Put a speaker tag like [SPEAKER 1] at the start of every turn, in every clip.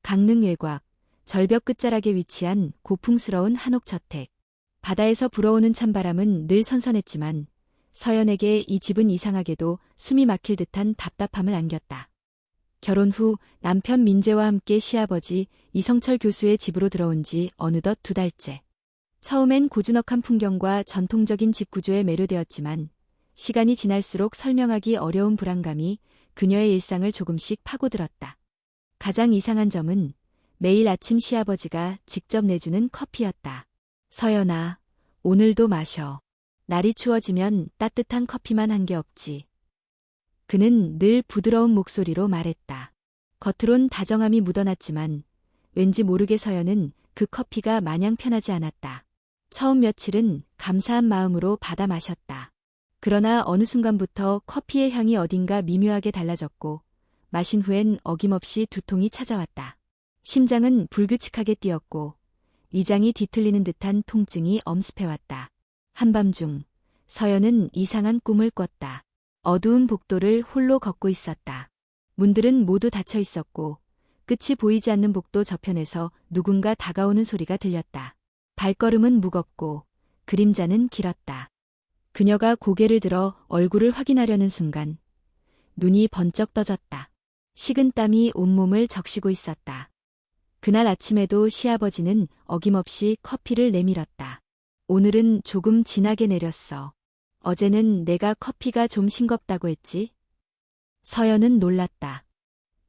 [SPEAKER 1] 강릉 외곽, 절벽 끝자락에 위치한 고풍스러운 한옥저택. 바다에서 불어오는 찬바람은 늘 선선했지만 서연에게 이 집은 이상하게도 숨이 막힐 듯한 답답함을 안겼다. 결혼 후 남편 민재와 함께 시아버지 이성철 교수의 집으로 들어온 지 어느덧 2달째. 처음엔 고즈넉한 풍경과 전통적인 집 구조에 매료되었지만 시간이 지날수록 설명하기 어려운 불안감이 그녀의 일상을 조금씩 파고들었다. 가장 이상한 점은 매일 아침 시아버지가 직접 내주는 커피였다. 서연아, 오늘도 마셔. 날이 추워지면 따뜻한 커피만 한 게 없지. 그는 늘 부드러운 목소리로 말했다. 겉으론 다정함이 묻어났지만 왠지 모르게 서연은 그 커피가 마냥 편하지 않았다. 처음 며칠은 감사한 마음으로 받아 마셨다. 그러나 어느 순간부터 커피의 향이 어딘가 미묘하게 달라졌고 마신 후엔 어김없이 두통이 찾아왔다. 심장은 불규칙하게 뛰었고 위장이 뒤틀리는 듯한 통증이 엄습해왔다. 한밤중 서연은 이상한 꿈을 꿨다. 어두운 복도를 홀로 걷고 있었다. 문들은 모두 닫혀 있었고 끝이 보이지 않는 복도 저편에서 누군가 다가오는 소리가 들렸다. 발걸음은 무겁고 그림자는 길었다. 그녀가 고개를 들어 얼굴을 확인하려는 순간 눈이 번쩍 떠졌다. 식은 땀이 온몸을 적시고 있었다. 그날 아침에도 시아버지는 어김없이 커피를 내밀었다. 오늘은 조금 진하게 내렸어. 어제는 내가 커피가 좀 싱겁다고 했지? 서연은 놀랐다.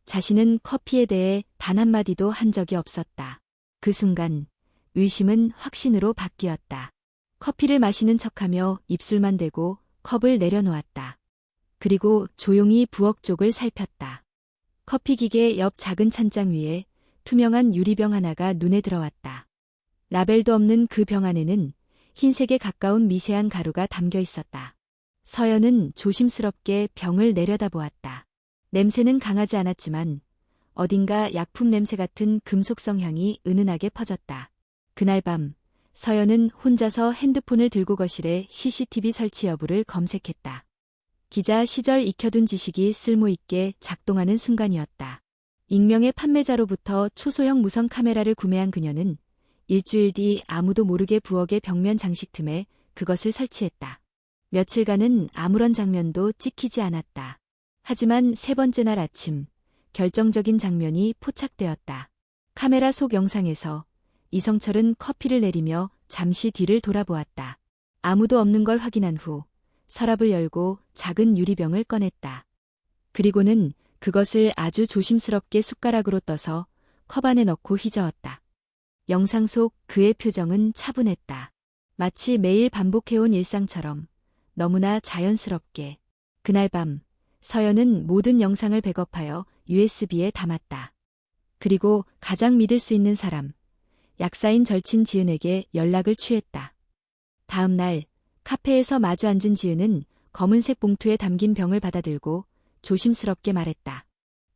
[SPEAKER 1] 자신은 커피에 대해 단 한마디도 한 적이 없었다. 그 순간 의심은 확신으로 바뀌었다. 커피를 마시는 척하며 입술만 대고 컵을 내려놓았다. 그리고 조용히 부엌 쪽을 살폈다. 커피 기계 옆 작은 찬장 위에 투명한 유리병 하나가 눈에 들어왔다. 라벨도 없는 그 병 안에는 흰색에 가까운 미세한 가루가 담겨 있었다. 서연은 조심스럽게 병을 내려다보았다. 냄새는 강하지 않았지만 어딘가 약품 냄새 같은 금속성 향이 은은하게 퍼졌다. 그날 밤 서연은 혼자서 핸드폰을 들고 거실에 CCTV 설치 여부를 검색했다. 기자 시절 익혀둔 지식이 쓸모있게 작동하는 순간이었다. 익명의 판매자로부터 초소형 무선 카메라를 구매한 그녀는 일주일 뒤 아무도 모르게 부엌의 벽면 장식 틈에 그것을 설치했다. 며칠간은 아무런 장면도 찍히지 않았다. 하지만 3번째 날 아침, 결정적인 장면이 포착되었다. 카메라 속 영상에서 이성철은 커피를 내리며 잠시 뒤를 돌아보았다. 아무도 없는 걸 확인한 후 서랍을 열고 작은 유리병을 꺼냈다. 그리고는 그것을 아주 조심스럽게 숟가락으로 떠서 컵 안에 넣고 휘저었다. 영상 속 그의 표정은 차분했다. 마치 매일 반복해온 일상처럼 너무나 자연스럽게. 그날 밤 서연은 모든 영상을 백업하여 USB에 담았다. 그리고 가장 믿을 수 있는 사람, 약사인 절친 지은에게 연락을 취했다. 다음 날 카페에서 마주 앉은 지은은 검은색 봉투에 담긴 병을 받아들고 조심스럽게 말했다.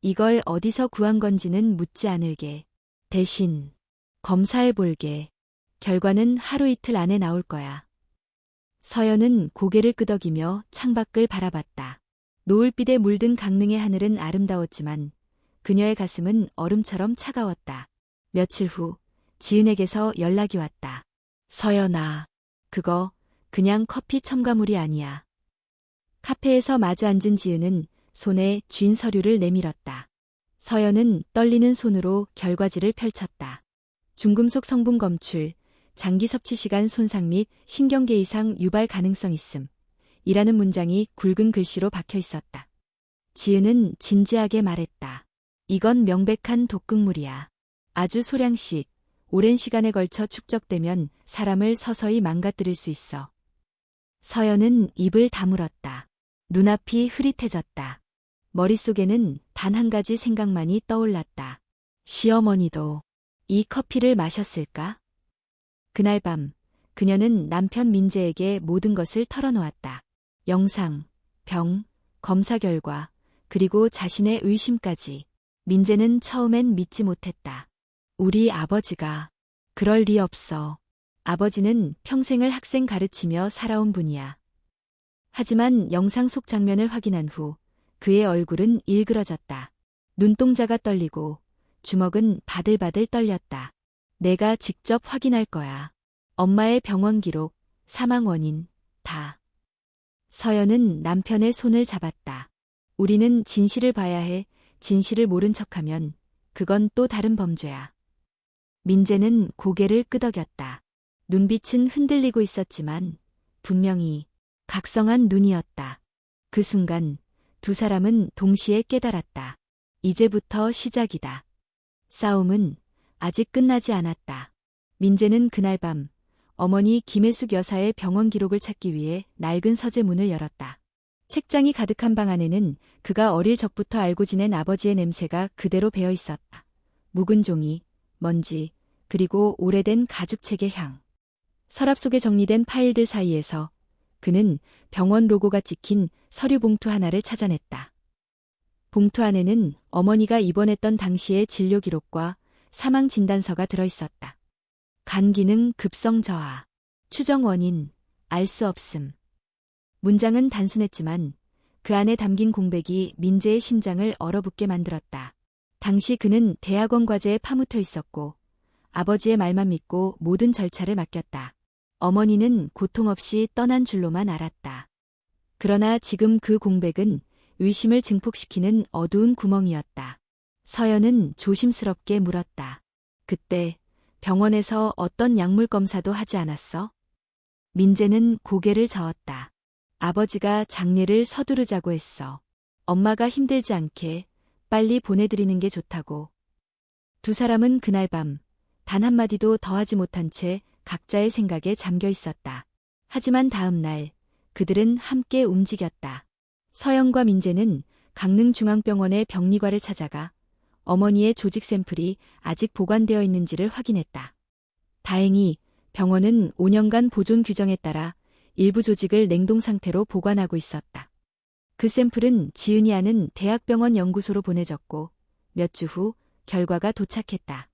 [SPEAKER 1] 이걸 어디서 구한 건지는 묻지 않을게. 대신 검사해볼게. 결과는 하루 이틀 안에 나올 거야. 서연은 고개를 끄덕이며 창밖을 바라봤다. 노을빛에 물든 강릉의 하늘은 아름다웠지만 그녀의 가슴은 얼음처럼 차가웠다. 며칠 후 지은에게서 연락이 왔다. 서연아, 그거 그냥 커피 첨가물이 아니야. 카페에서 마주 앉은 지은은 손에 쥔 서류를 내밀었다. 서연은 떨리는 손으로 결과지를 펼쳤다. 중금속 성분 검출, 장기 섭취 시간 손상 및 신경계 이상 유발 가능성 있음. 이라는 문장이 굵은 글씨로 박혀 있었다. 지은은 진지하게 말했다. 이건 명백한 독극물이야. 아주 소량씩, 오랜 시간에 걸쳐 축적되면 사람을 서서히 망가뜨릴 수 있어. 서연은 입을 다물었다. 눈앞이 흐릿해졌다. 머릿속에는 단 한 가지 생각만이 떠올랐다. 시어머니도 이 커피를 마셨을까? 그날 밤 그녀는 남편 민재에게 모든 것을 털어놓았다. 영상, 병, 검사 결과, 그리고 자신의 의심까지. 민재는 처음엔 믿지 못했다. 우리 아버지가 그럴 리 없어. 아버지는 평생을 학생 가르치며 살아온 분이야. 하지만 영상 속 장면을 확인한 후 그의 얼굴은 일그러졌다. 눈동자가 떨리고 주먹은 바들바들 떨렸다. 내가 직접 확인할 거야. 엄마의 병원 기록, 사망 원인, 다. 서연은 남편의 손을 잡았다. 우리는 진실을 봐야 해. 진실을 모른 척하면 그건 또 다른 범죄야. 민재는 고개를 끄덕였다. 눈빛은 흔들리고 있었지만 분명히 각성한 눈이었다. 그 순간 두 사람은 동시에 깨달았다. 이제부터 시작이다. 싸움은 아직 끝나지 않았다. 민재는 그날 밤 어머니 김혜숙 여사의 병원 기록을 찾기 위해 낡은 서재 문을 열었다. 책장이 가득한 방 안에는 그가 어릴 적부터 알고 지낸 아버지의 냄새가 그대로 배어 있었다. 묵은 종이, 먼지, 그리고 오래된 가죽책의 향. 서랍 속에 정리된 파일들 사이에서 그는 병원 로고가 찍힌 서류 봉투 하나를 찾아냈다. 봉투 안에는 어머니가 입원했던 당시의 진료 기록과 사망 진단서가 들어있었다. 간 기능 급성 저하, 추정 원인, 알 수 없음. 문장은 단순했지만 그 안에 담긴 공백이 민재의 심장을 얼어붙게 만들었다. 당시 그는 대학원 과제에 파묻혀 있었고 아버지의 말만 믿고 모든 절차를 맡겼다. 어머니는 고통 없이 떠난 줄로만 알았다. 그러나 지금 그 공백은 의심을 증폭시키는 어두운 구멍이었다. 서연은 조심스럽게 물었다. 그때 병원에서 어떤 약물 검사도 하지 않았어? 민재는 고개를 저었다. 아버지가 장례를 서두르자고 했어. 엄마가 힘들지 않게 빨리 보내드리는 게 좋다고. 두 사람은 그날 밤 단 한마디도 더하지 못한 채 각자의 생각에 잠겨 있었다. 하지만 다음 날 그들은 함께 움직였다. 서연과 민재는 강릉중앙병원의 병리과를 찾아가 어머니의 조직 샘플이 아직 보관되어 있는지를 확인했다. 다행히 병원은 5년간 보존 규정에 따라 일부 조직을 냉동 상태로 보관하고 있었다. 그 샘플은 지은이 아는 대학병원 연구소로 보내졌고 몇 주 후 결과가 도착했다.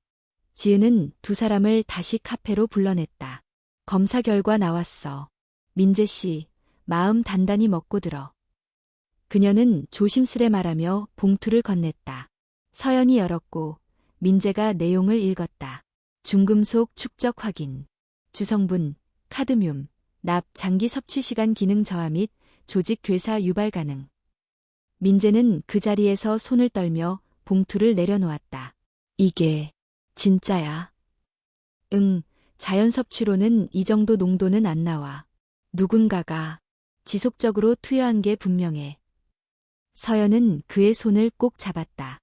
[SPEAKER 1] 지은은 두 사람을 다시 카페로 불러냈다. 검사 결과 나왔어. 민재 씨, 마음 단단히 먹고 들어. 그녀는 조심스레 말하며 봉투를 건넸다. 서연이 열었고 민재가 내용을 읽었다. 중금속 축적 확인. 주성분, 카드뮴, 납, 장기 섭취 시간 기능 저하 및 조직 괴사 유발 가능. 민재는 그 자리에서 손을 떨며 봉투를 내려놓았다. 이게 진짜야. 응, 자연 섭취로는 이 정도 농도는 안 나와. 누군가가 지속적으로 투여한 게 분명해. 서연은 그의 손을 꼭 잡았다.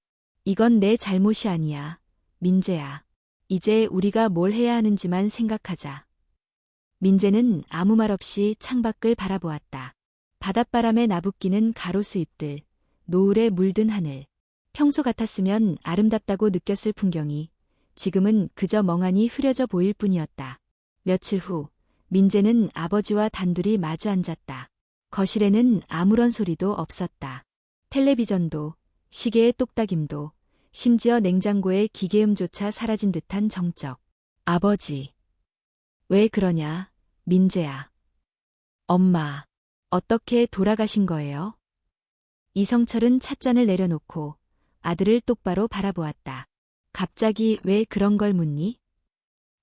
[SPEAKER 1] 이건 내 잘못이 아니야, 민재야. 이제 우리가 뭘 해야 하는지만 생각하자. 민재는 아무 말 없이 창밖을 바라보았다. 바닷바람에 나부끼는 가로수 잎들, 노을에 물든 하늘. 평소 같았으면 아름답다고 느꼈을 풍경이 지금은 그저 멍하니 흐려져 보일 뿐이었다. 며칠 후 민재는 아버지와 단둘이 마주 앉았다. 거실에는 아무런 소리도 없었다. 텔레비전도, 시계의 똑딱임도, 심지어 냉장고의 기계음조차 사라진 듯한 정적. 아버지. 왜 그러냐, 민재야. 엄마. 어떻게 돌아가신 거예요? 이성철은 찻잔을 내려놓고 아들을 똑바로 바라보았다. 갑자기 왜 그런 걸 묻니?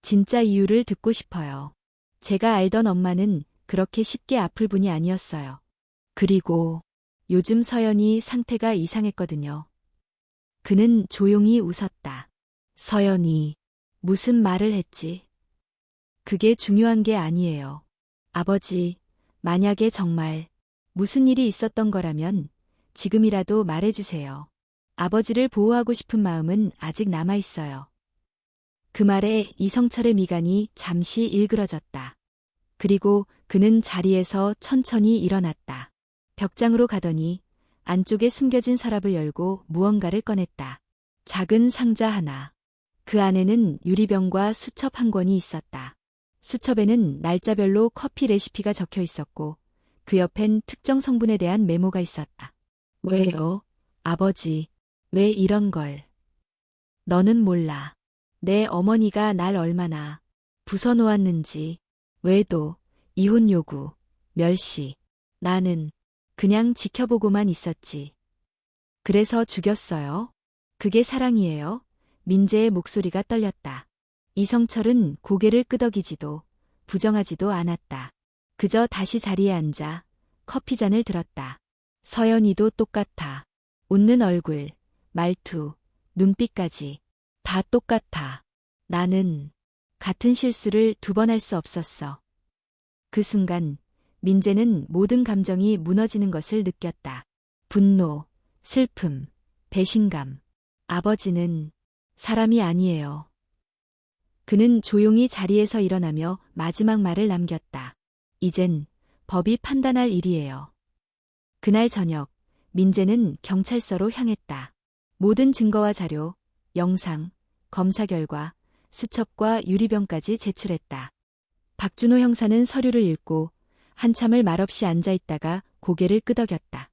[SPEAKER 1] 진짜 이유를 듣고 싶어요. 제가 알던 엄마는 그렇게 쉽게 아플 분이 아니었어요. 그리고 요즘 서연이 상태가 이상했거든요. 그는 조용히 웃었다. 서연이 무슨 말을 했지? 그게 중요한 게 아니에요. 아버지, 만약에 정말 무슨 일이 있었던 거라면 지금이라도 말해주세요. 아버지를 보호하고 싶은 마음은 아직 남아있어요. 그 말에 이성철의 미간이 잠시 일그러졌다. 그리고 그는 자리에서 천천히 일어났다. 벽장으로 가더니 안쪽에 숨겨진 서랍을 열고 무언가를 꺼냈다. 작은 상자 하나. 그 안에는 유리병과 수첩 한 권이 있었다. 수첩에는 날짜별로 커피 레시피가 적혀 있었고 그 옆엔 특정 성분에 대한 메모가 있었다. 왜요, 아버지? 왜 이런 걸? 너는 몰라. 내 어머니가 날 얼마나 부숴놓았는지. 외도, 이혼 요구, 멸시. 나는 그냥 지켜보고만 있었지. 그래서 죽였어요? 그게 사랑이에요? 민재의 목소리가 떨렸다. 이성철은 고개를 끄덕이지도 부정하지도 않았다. 그저 다시 자리에 앉아 커피잔을 들었다. 서연이도 똑같아. 웃는 얼굴, 말투, 눈빛까지 다 똑같아. 나는 같은 실수를 2번 할 수 없었어. 그 순간 민재는 모든 감정이 무너지는 것을 느꼈다. 분노, 슬픔, 배신감. 아버지는 사람이 아니에요. 그는 조용히 자리에서 일어나며 마지막 말을 남겼다. 이젠 법이 판단할 일이에요. 그날 저녁, 민재는 경찰서로 향했다. 모든 증거와 자료, 영상, 검사 결과, 수첩과 유리병까지 제출했다. 박준호 형사는 서류를 읽고 한참을 말없이 앉아있다가 고개를 끄덕였다.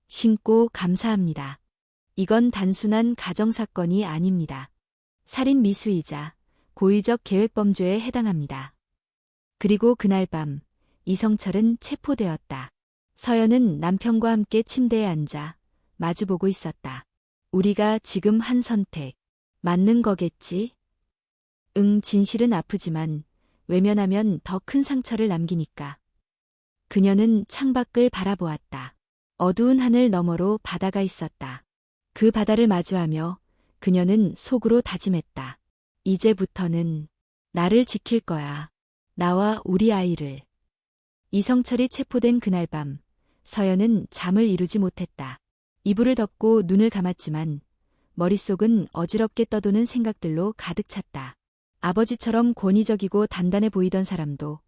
[SPEAKER 1] 신고 감사합니다. 이건 단순한 가정사건이 아닙니다. 살인 미수이자 고의적 계획범죄에 해당합니다. 그리고 그날 밤 이성철은 체포되었다. 서연은 남편과 함께 침대에 앉아 마주보고 있었다. 우리가 지금 한 선택, 맞는 거겠지? 응, 진실은 아프지만 외면하면 더 큰 상처를 남기니까. 그녀는 창밖을 바라보았다. 어두운 하늘 너머로 바다가 있었다. 그 바다를 마주하며 그녀는 속으로 다짐했다. 이제부터는 나를 지킬 거야. 나와 우리 아이를. 이성철이 체포된 그날 밤, 서연은 잠을 이루지 못했다. 이불을 덮고 눈을 감았지만 머릿속은 어지럽게 떠도는 생각들로 가득 찼다. 아버지처럼 권위적이고 단단해 보이던 사람도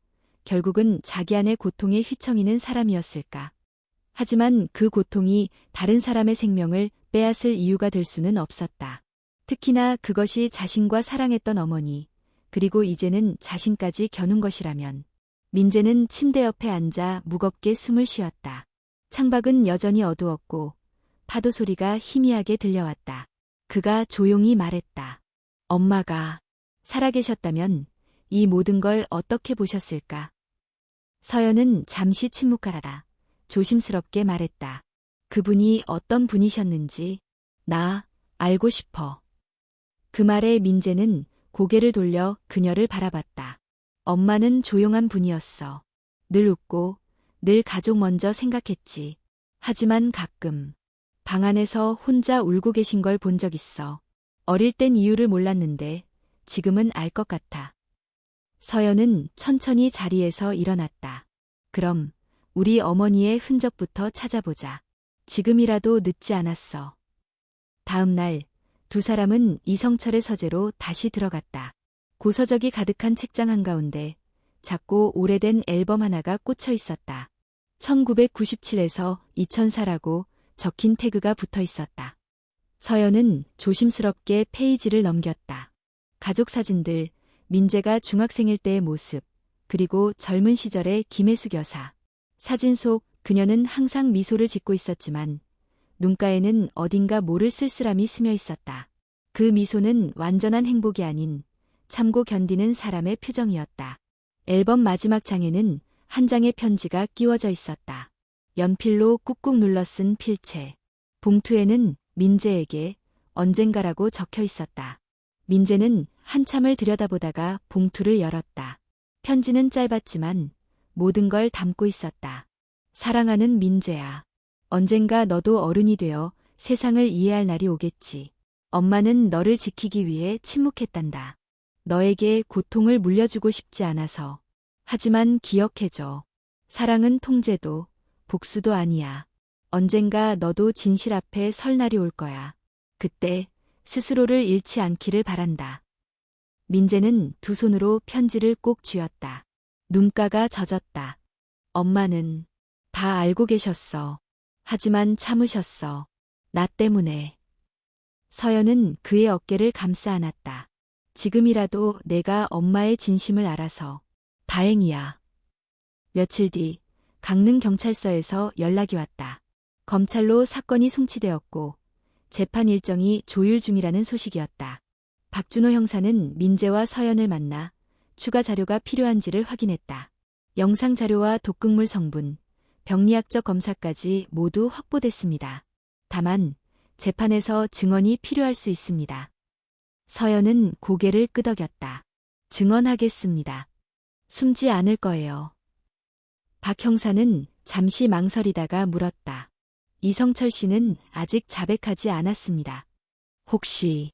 [SPEAKER 1] 결국은 자기 안의 고통에 휘청이는 사람이었을까. 하지만 그 고통이 다른 사람의 생명을 빼앗을 이유가 될 수는 없었다. 특히나 그것이 자신과 사랑했던 어머니, 그리고 이제는 자신까지 겨눈 것이라면. 민재는 침대 옆에 앉아 무겁게 숨을 쉬었다. 창밖은 여전히 어두웠고 파도 소리가 희미하게 들려왔다. 그가 조용히 말했다. 엄마가 살아계셨다면 이 모든 걸 어떻게 보셨을까? 서연은 잠시 침묵하다 조심스럽게 말했다. 그분이 어떤 분이셨는지 나 알고 싶어. 그 말에 민재는 고개를 돌려 그녀를 바라봤다. 엄마는 조용한 분이었어. 늘 웃고 늘 가족 먼저 생각했지. 하지만 가끔 방 안에서 혼자 울고 계신 걸 본 적 있어. 어릴 땐 이유를 몰랐는데 지금은 알 것 같아. 서연은 천천히 자리에서 일어났다. 그럼 우리 어머니의 흔적부터 찾아보자. 지금이라도 늦지 않았어. 다음 날 두 사람은 이성철의 서재로 다시 들어갔다. 고서적이 가득한 책장 한가운데 작고 오래된 앨범 하나가 꽂혀 있었다. 1997에서 2004라고 적힌 태그가 붙어 있었다. 서연은 조심스럽게 페이지를 넘겼다. 가족 사진들, 민재가 중학생일 때의 모습, 그리고 젊은 시절의 김혜숙 여사. 사진 속 그녀는 항상 미소를 짓고 있었지만 눈가에는 어딘가 모를 쓸쓸함이 스며 있었다. 그 미소는 완전한 행복이 아닌 참고 견디는 사람의 표정이었다. 앨범 마지막 장에는 한 장의 편지가 끼워져 있었다. 연필로 꾹꾹 눌러 쓴 필체. 봉투에는 민재에게 언젠가라고 적혀 있었다. 민재는 한참을 들여다보다가 봉투를 열었다. 편지는 짧았지만 모든 걸 담고 있었다. 사랑하는 민재야. 언젠가 너도 어른이 되어 세상을 이해할 날이 오겠지. 엄마는 너를 지키기 위해 침묵했단다. 너에게 고통을 물려주고 싶지 않아서. 하지만 기억해줘. 사랑은 통제도, 복수도 아니야. 언젠가 너도 진실 앞에 설 날이 올 거야. 그때 스스로를 잃지 않기를 바란다. 민재는 두 손으로 편지를 꼭 쥐었다. 눈가가 젖었다. 엄마는 다 알고 계셨어. 하지만 참으셨어. 나 때문에. 서연은 그의 어깨를 감싸 안았다. 지금이라도 내가 엄마의 진심을 알아서 다행이야. 며칠 뒤 강릉경찰서에서 연락이 왔다. 검찰로 사건이 송치되었고 재판 일정이 조율 중이라는 소식이었다. 박준호 형사는 민재와 서연을 만나 추가 자료가 필요한지를 확인했다. 영상 자료와 독극물 성분, 병리학적 검사까지 모두 확보됐습니다. 다만 재판에서 증언이 필요할 수 있습니다. 서연은 고개를 끄덕였다. 증언하겠습니다. 숨지 않을 거예요. 박 형사는 잠시 망설이다가 물었다. 이성철 씨는 아직 자백하지 않았습니다. 혹시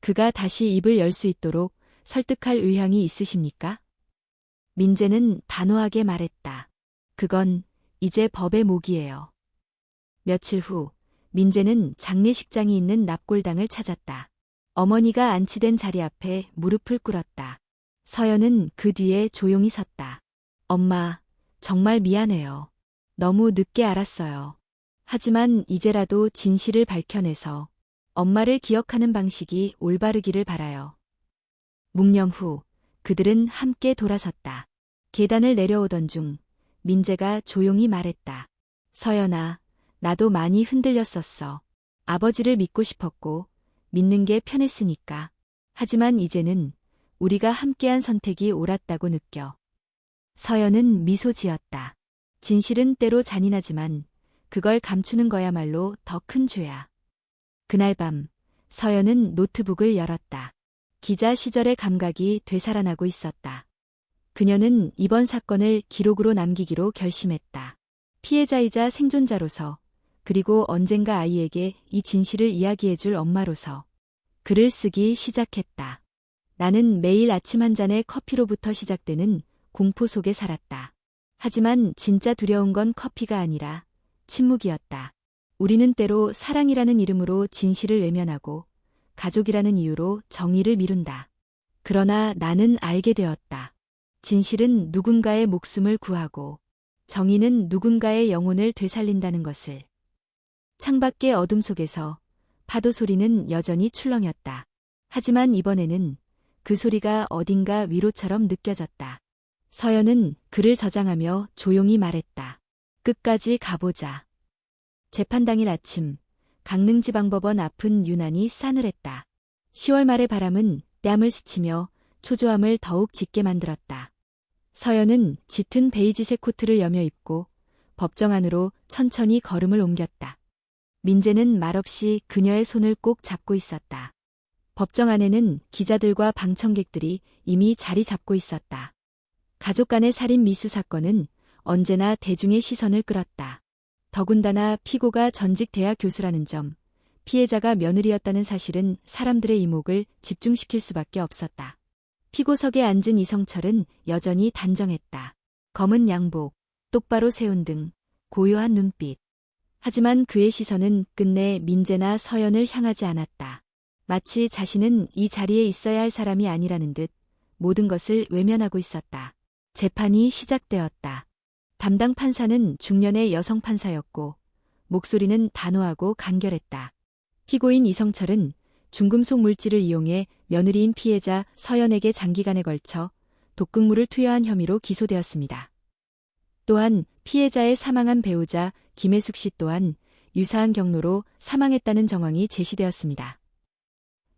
[SPEAKER 1] 그가 다시 입을 열 수 있도록 설득할 의향이 있으십니까? 민재는 단호하게 말했다. 그건 이제 법의 목이에요. 며칠 후 민재는 장례식장이 있는 납골당을 찾았다. 어머니가 안치된 자리 앞에 무릎을 꿇었다. 서연은 그 뒤에 조용히 섰다. 엄마, 정말 미안해요. 너무 늦게 알았어요. 하지만 이제라도 진실을 밝혀내서 엄마를 기억하는 방식이 올바르기를 바라요. 묵념 후 그들은 함께 돌아섰다. 계단을 내려오던 중 민재가 조용히 말했다. 서연아, 나도 많이 흔들렸었어. 아버지를 믿고 싶었고 믿는 게 편했으니까. 하지만 이제는 우리가 함께한 선택이 옳았다고 느껴. 서연은 미소 지었다. 진실은 때로 잔인하지만 그걸 감추는 거야말로 더 큰 죄야. 그날 밤 서연은 노트북을 열었다. 기자 시절의 감각이 되살아나고 있었다. 그녀는 이번 사건을 기록으로 남기기로 결심했다. 피해자이자 생존자로서, 그리고 언젠가 아이에게 이 진실을 이야기해줄 엄마로서 글을 쓰기 시작했다. 나는 매일 아침 한 잔의 커피로부터 시작되는 공포 속에 살았다. 하지만 진짜 두려운 건 커피가 아니라 침묵이었다. 우리는 때로 사랑이라는 이름으로 진실을 외면하고 가족이라는 이유로 정의를 미룬다. 그러나 나는 알게 되었다. 진실은 누군가의 목숨을 구하고 정의는 누군가의 영혼을 되살린다는 것을. 창밖의 어둠 속에서 파도 소리는 여전히 출렁였다. 하지만 이번에는 그 소리가 어딘가 위로처럼 느껴졌다. 서연은 글을 저장하며 조용히 말했다. 끝까지 가보자. 재판당일 아침, 강릉지방법원 앞은 유난히 싸늘했다. 10월 말의 바람은 뺨을 스치며 초조함을 더욱 짙게 만들었다. 서연은 짙은 베이지색 코트를 여며 입고 법정 안으로 천천히 걸음을 옮겼다. 민재는 말없이 그녀의 손을 꼭 잡고 있었다. 법정 안에는 기자들과 방청객들이 이미 자리 잡고 있었다. 가족 간의 살인 미수 사건은 언제나 대중의 시선을 끌었다. 더군다나 피고가 전직 대학 교수라는 점, 피해자가 며느리였다는 사실은 사람들의 이목을 집중시킬 수밖에 없었다. 피고석에 앉은 이성철은 여전히 단정했다. 검은 양복, 똑바로 세운 등, 고요한 눈빛. 하지만 그의 시선은 끝내 민재나 서연을 향하지 않았다. 마치 자신은 이 자리에 있어야 할 사람이 아니라는 듯 모든 것을 외면하고 있었다. 재판이 시작되었다. 담당 판사는 중년의 여성 판사였고 목소리는 단호하고 간결했다. 피고인 이성철은 중금속 물질을 이용해 며느리인 피해자 서연에게 장기간에 걸쳐 독극물을 투여한 혐의로 기소되었습니다. 또한 피해자의 사망한 배우자 김혜숙 씨 또한 유사한 경로로 사망했다는 정황이 제시되었습니다.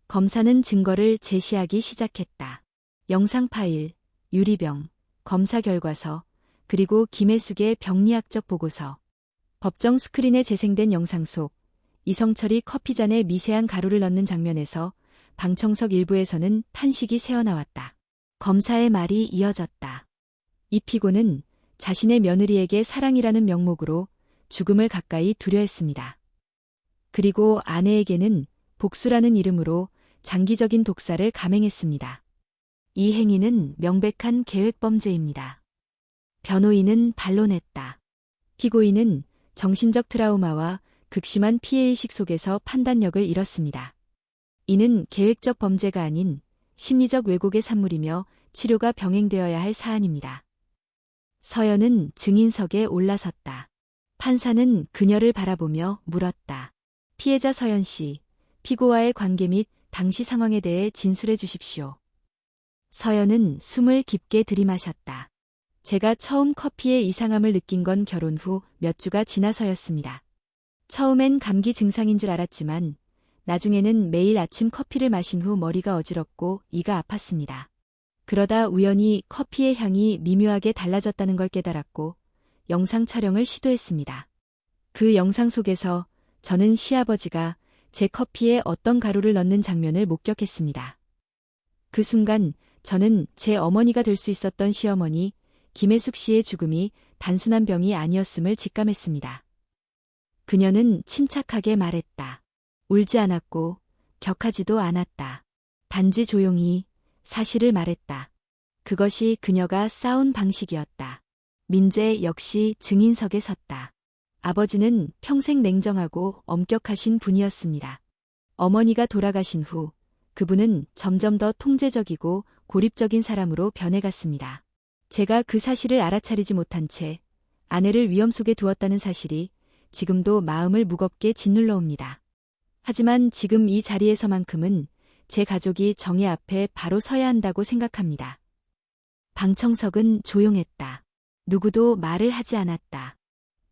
[SPEAKER 1] 검사는 증거를 제시하기 시작했다. 영상 파일, 유리병, 검사 결과서, 그리고 김혜숙의 병리학적 보고서. 법정 스크린에 재생된 영상 속 이성철이 커피잔에 미세한 가루를 넣는 장면에서 방청석 일부에서는 탄식이 새어나왔다. 검사의 말이 이어졌다. 이 피고는 자신의 며느리에게 사랑이라는 명목으로 죽음을 가까이 두려했습니다. 그리고 아내에게는 복수라는 이름으로 장기적인 독사를 감행했습니다. 이 행위는 명백한 계획범죄입니다. 변호인은 반론했다. 피고인은 정신적 트라우마와 극심한 피해의식 속에서 판단력을 잃었습니다. 이는 계획적 범죄가 아닌 심리적 왜곡의 산물이며 치료가 병행되어야 할 사안입니다. 서연은 증인석에 올라섰다. 판사는 그녀를 바라보며 물었다. 피해자 서연 씨, 피고와의 관계 및 당시 상황에 대해 진술해 주십시오. 서연은 숨을 깊게 들이마셨다. 제가 처음 커피의 이상함을 느낀 건 결혼 후 몇 주가 지나서였습니다. 처음엔 감기 증상인 줄 알았지만 나중에는 매일 아침 커피를 마신 후 머리가 어지럽고 이가 아팠습니다. 그러다 우연히 커피의 향이 미묘하게 달라졌다는 걸 깨달았고 영상 촬영을 시도했습니다. 그 영상 속에서 저는 시아버지가 제 커피에 어떤 가루를 넣는 장면을 목격했습니다. 그 순간 저는 제 어머니가 될 수 있었던 시어머니 김혜숙 씨의 죽음이 단순한 병이 아니었음을 직감했습니다. 그녀는 침착하게 말했다. 울지 않았고 격하지도 않았다. 단지 조용히 사실을 말했다. 그것이 그녀가 싸운 방식이었다. 민재 역시 증인석에 섰다. 아버지는 평생 냉정하고 엄격하신 분이었습니다. 어머니가 돌아가신 후 그분은 점점 더 통제적이고 고립적인 사람으로 변해갔습니다. 제가 그 사실을 알아차리지 못한 채 아내를 위험 속에 두었다는 사실이 지금도 마음을 무겁게 짓눌러 옵니다. 하지만 지금 이 자리에서만큼은 제 가족이 정의 앞에 바로 서야 한다고 생각합니다. 방청석은 조용했다. 누구도 말을 하지 않았다.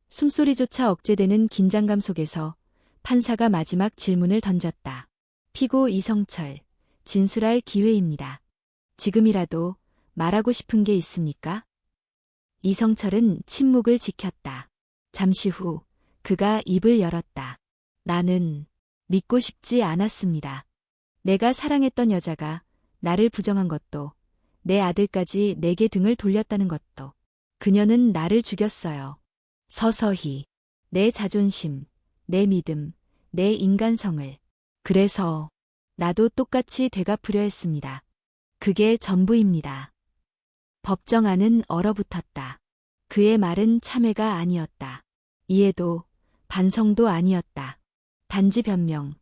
[SPEAKER 1] 숨소리조차 억제되는 긴장감 속에서 판사가 마지막 질문을 던졌다. 피고 이성철, 진술할 기회입니다. 지금이라도 말하고 싶은 게 있습니까? 이성철은 침묵을 지켰다. 잠시 후 그가 입을 열었다. 나는 믿고 싶지 않았습니다. 내가 사랑했던 여자가 나를 부정한 것도, 내 아들까지 내게 등을 돌렸다는 것도, 그녀는 나를 죽였어요. 서서히. 내 자존심, 내 믿음, 내 인간성을. 그래서 나도 똑같이 되갚으려 했습니다. 그게 전부입니다. 법정 안은 얼어붙었다. 그의 말은 참회가 아니었다. 이해도, 반성도 아니었다. 단지 변명,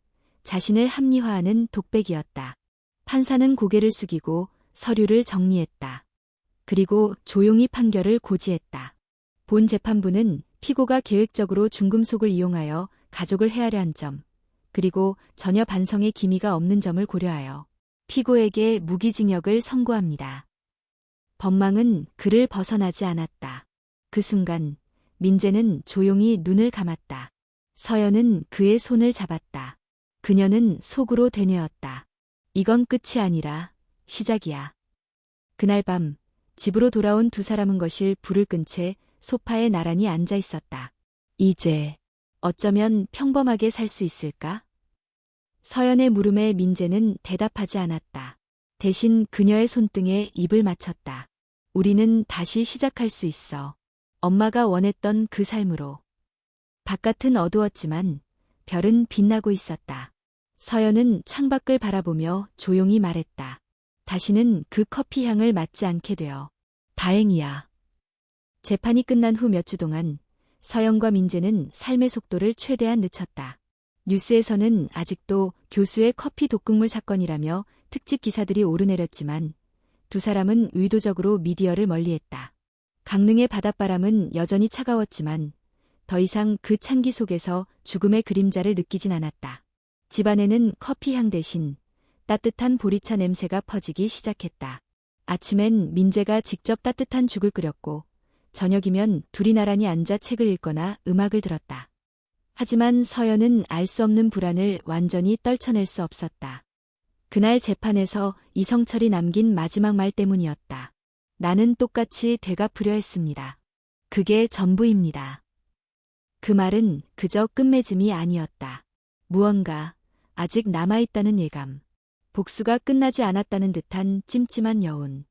[SPEAKER 1] 자신을 합리화하는 독백이었다. 판사는 고개를 숙이고 서류를 정리했다. 그리고 조용히 판결을 고지했다. 본 재판부는 피고가 계획적으로 중금속을 이용하여 가족을 해하려 한 점, 그리고 전혀 반성의 기미가 없는 점을 고려하여 피고에게 무기징역을 선고합니다. 법망은 그를 벗어나지 않았다. 그 순간 민재는 조용히 눈을 감았다. 서연은 그의 손을 잡았다. 그녀는 속으로 되뇌었다. 이건 끝이 아니라 시작이야. 그날 밤 집으로 돌아온 두 사람은 거실 불을 끈 채 소파에 나란히 앉아 있었다. 이제 어쩌면 평범하게 살 수 있을까? 서연의 물음에 민재는 대답하지 않았다. 대신 그녀의 손등에 입을 맞췄다. 우리는 다시 시작할 수 있어. 엄마가 원했던 그 삶으로. 바깥은 어두웠지만 별은 빛나고 있었다. 서연은 창밖을 바라보며 조용히 말했다. 다시는 그 커피 향을 맡지 않게 되어 다행이야. 재판이 끝난 후 몇 주 동안 서연과 민재는 삶의 속도를 최대한 늦췄다. 뉴스에서는 아직도 교수의 커피 독극물 사건이라며 특집 기사들이 오르내렸지만 두 사람은 의도적으로 미디어를 멀리했다. 강릉의 바닷바람은 여전히 차가웠지만 더 이상 그 찬기 속에서 죽음의 그림자를 느끼진 않았다. 집안에는 커피향 대신 따뜻한 보리차 냄새가 퍼지기 시작했다. 아침엔 민재가 직접 따뜻한 죽을 끓였고 저녁이면 둘이 나란히 앉아 책을 읽거나 음악을 들었다. 하지만 서연은 알 수 없는 불안을 완전히 떨쳐낼 수 없었다. 그날 재판에서 이성철이 남긴 마지막 말 때문이었다. 나는 똑같이 되갚으려 했습니다. 그게 전부입니다. 그 말은 그저 끝맺음이 아니었다. 무언가 아직 남아있다는 예감. 복수가 끝나지 않았다는 듯한 찜찜한 여운.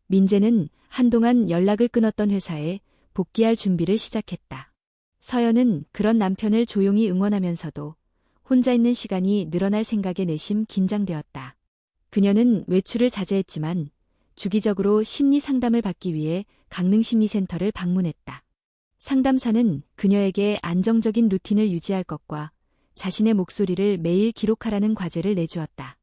[SPEAKER 1] 민재는 한동안 연락을 끊었던 회사에 복귀할 준비를 시작했다. 서연은 그런 남편을 조용히 응원하면서도 혼자 있는 시간이 늘어날 생각에 내심 긴장되었다. 그녀는 외출을 자제했지만 주기적으로 심리 상담을 받기 위해 강릉심리센터를 방문했다. 상담사는 그녀에게 안정적인 루틴을 유지할 것과 자신의 목소리를 매일 기록하라는 과제를 내주었다.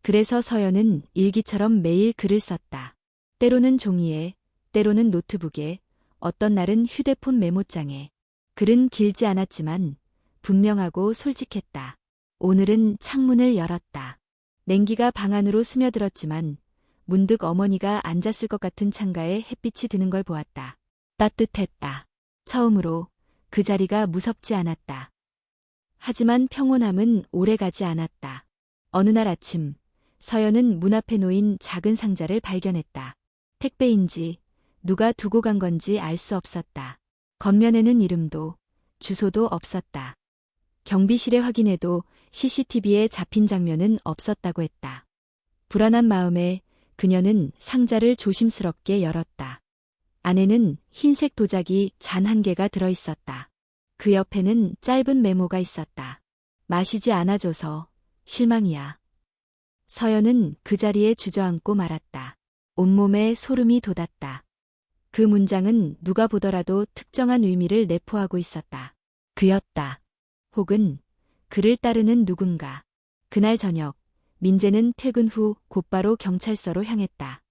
[SPEAKER 1] 그래서 서연은 일기처럼 매일 글을 썼다. 때로는 종이에, 때로는 노트북에, 어떤 날은 휴대폰 메모장에. 글은 길지 않았지만 분명하고 솔직했다. 오늘은 창문을 열었다. 냉기가 방 안으로 스며들었지만 문득 어머니가 앉았을 것 같은 창가에 햇빛이 드는 걸 보았다. 따뜻했다. 처음으로 그 자리가 무섭지 않았다. 하지만 평온함은 오래가지 않았다. 어느 날 아침, 서연은 문 앞에 놓인 작은 상자를 발견했다. 택배인지 누가 두고 간 건지 알 수 없었다. 겉면에는 이름도 주소도 없었다. 경비실에 확인해도 CCTV에 잡힌 장면은 없었다고 했다. 불안한 마음에 그녀는 상자를 조심스럽게 열었다. 안에는 흰색 도자기 잔 한 개가 들어있었다. 그 옆에는 짧은 메모가 있었다. 마시지 않아줘서 실망이야. 서연은 그 자리에 주저앉고 말았다. 온몸에 소름이 돋았다. 그 문장은 누가 보더라도 특정한 의미를 내포하고 있었다. 그였다. 혹은 그를 따르는 누군가. 그날 저녁, 민재는 퇴근 후 곧바로 경찰서로 향했다.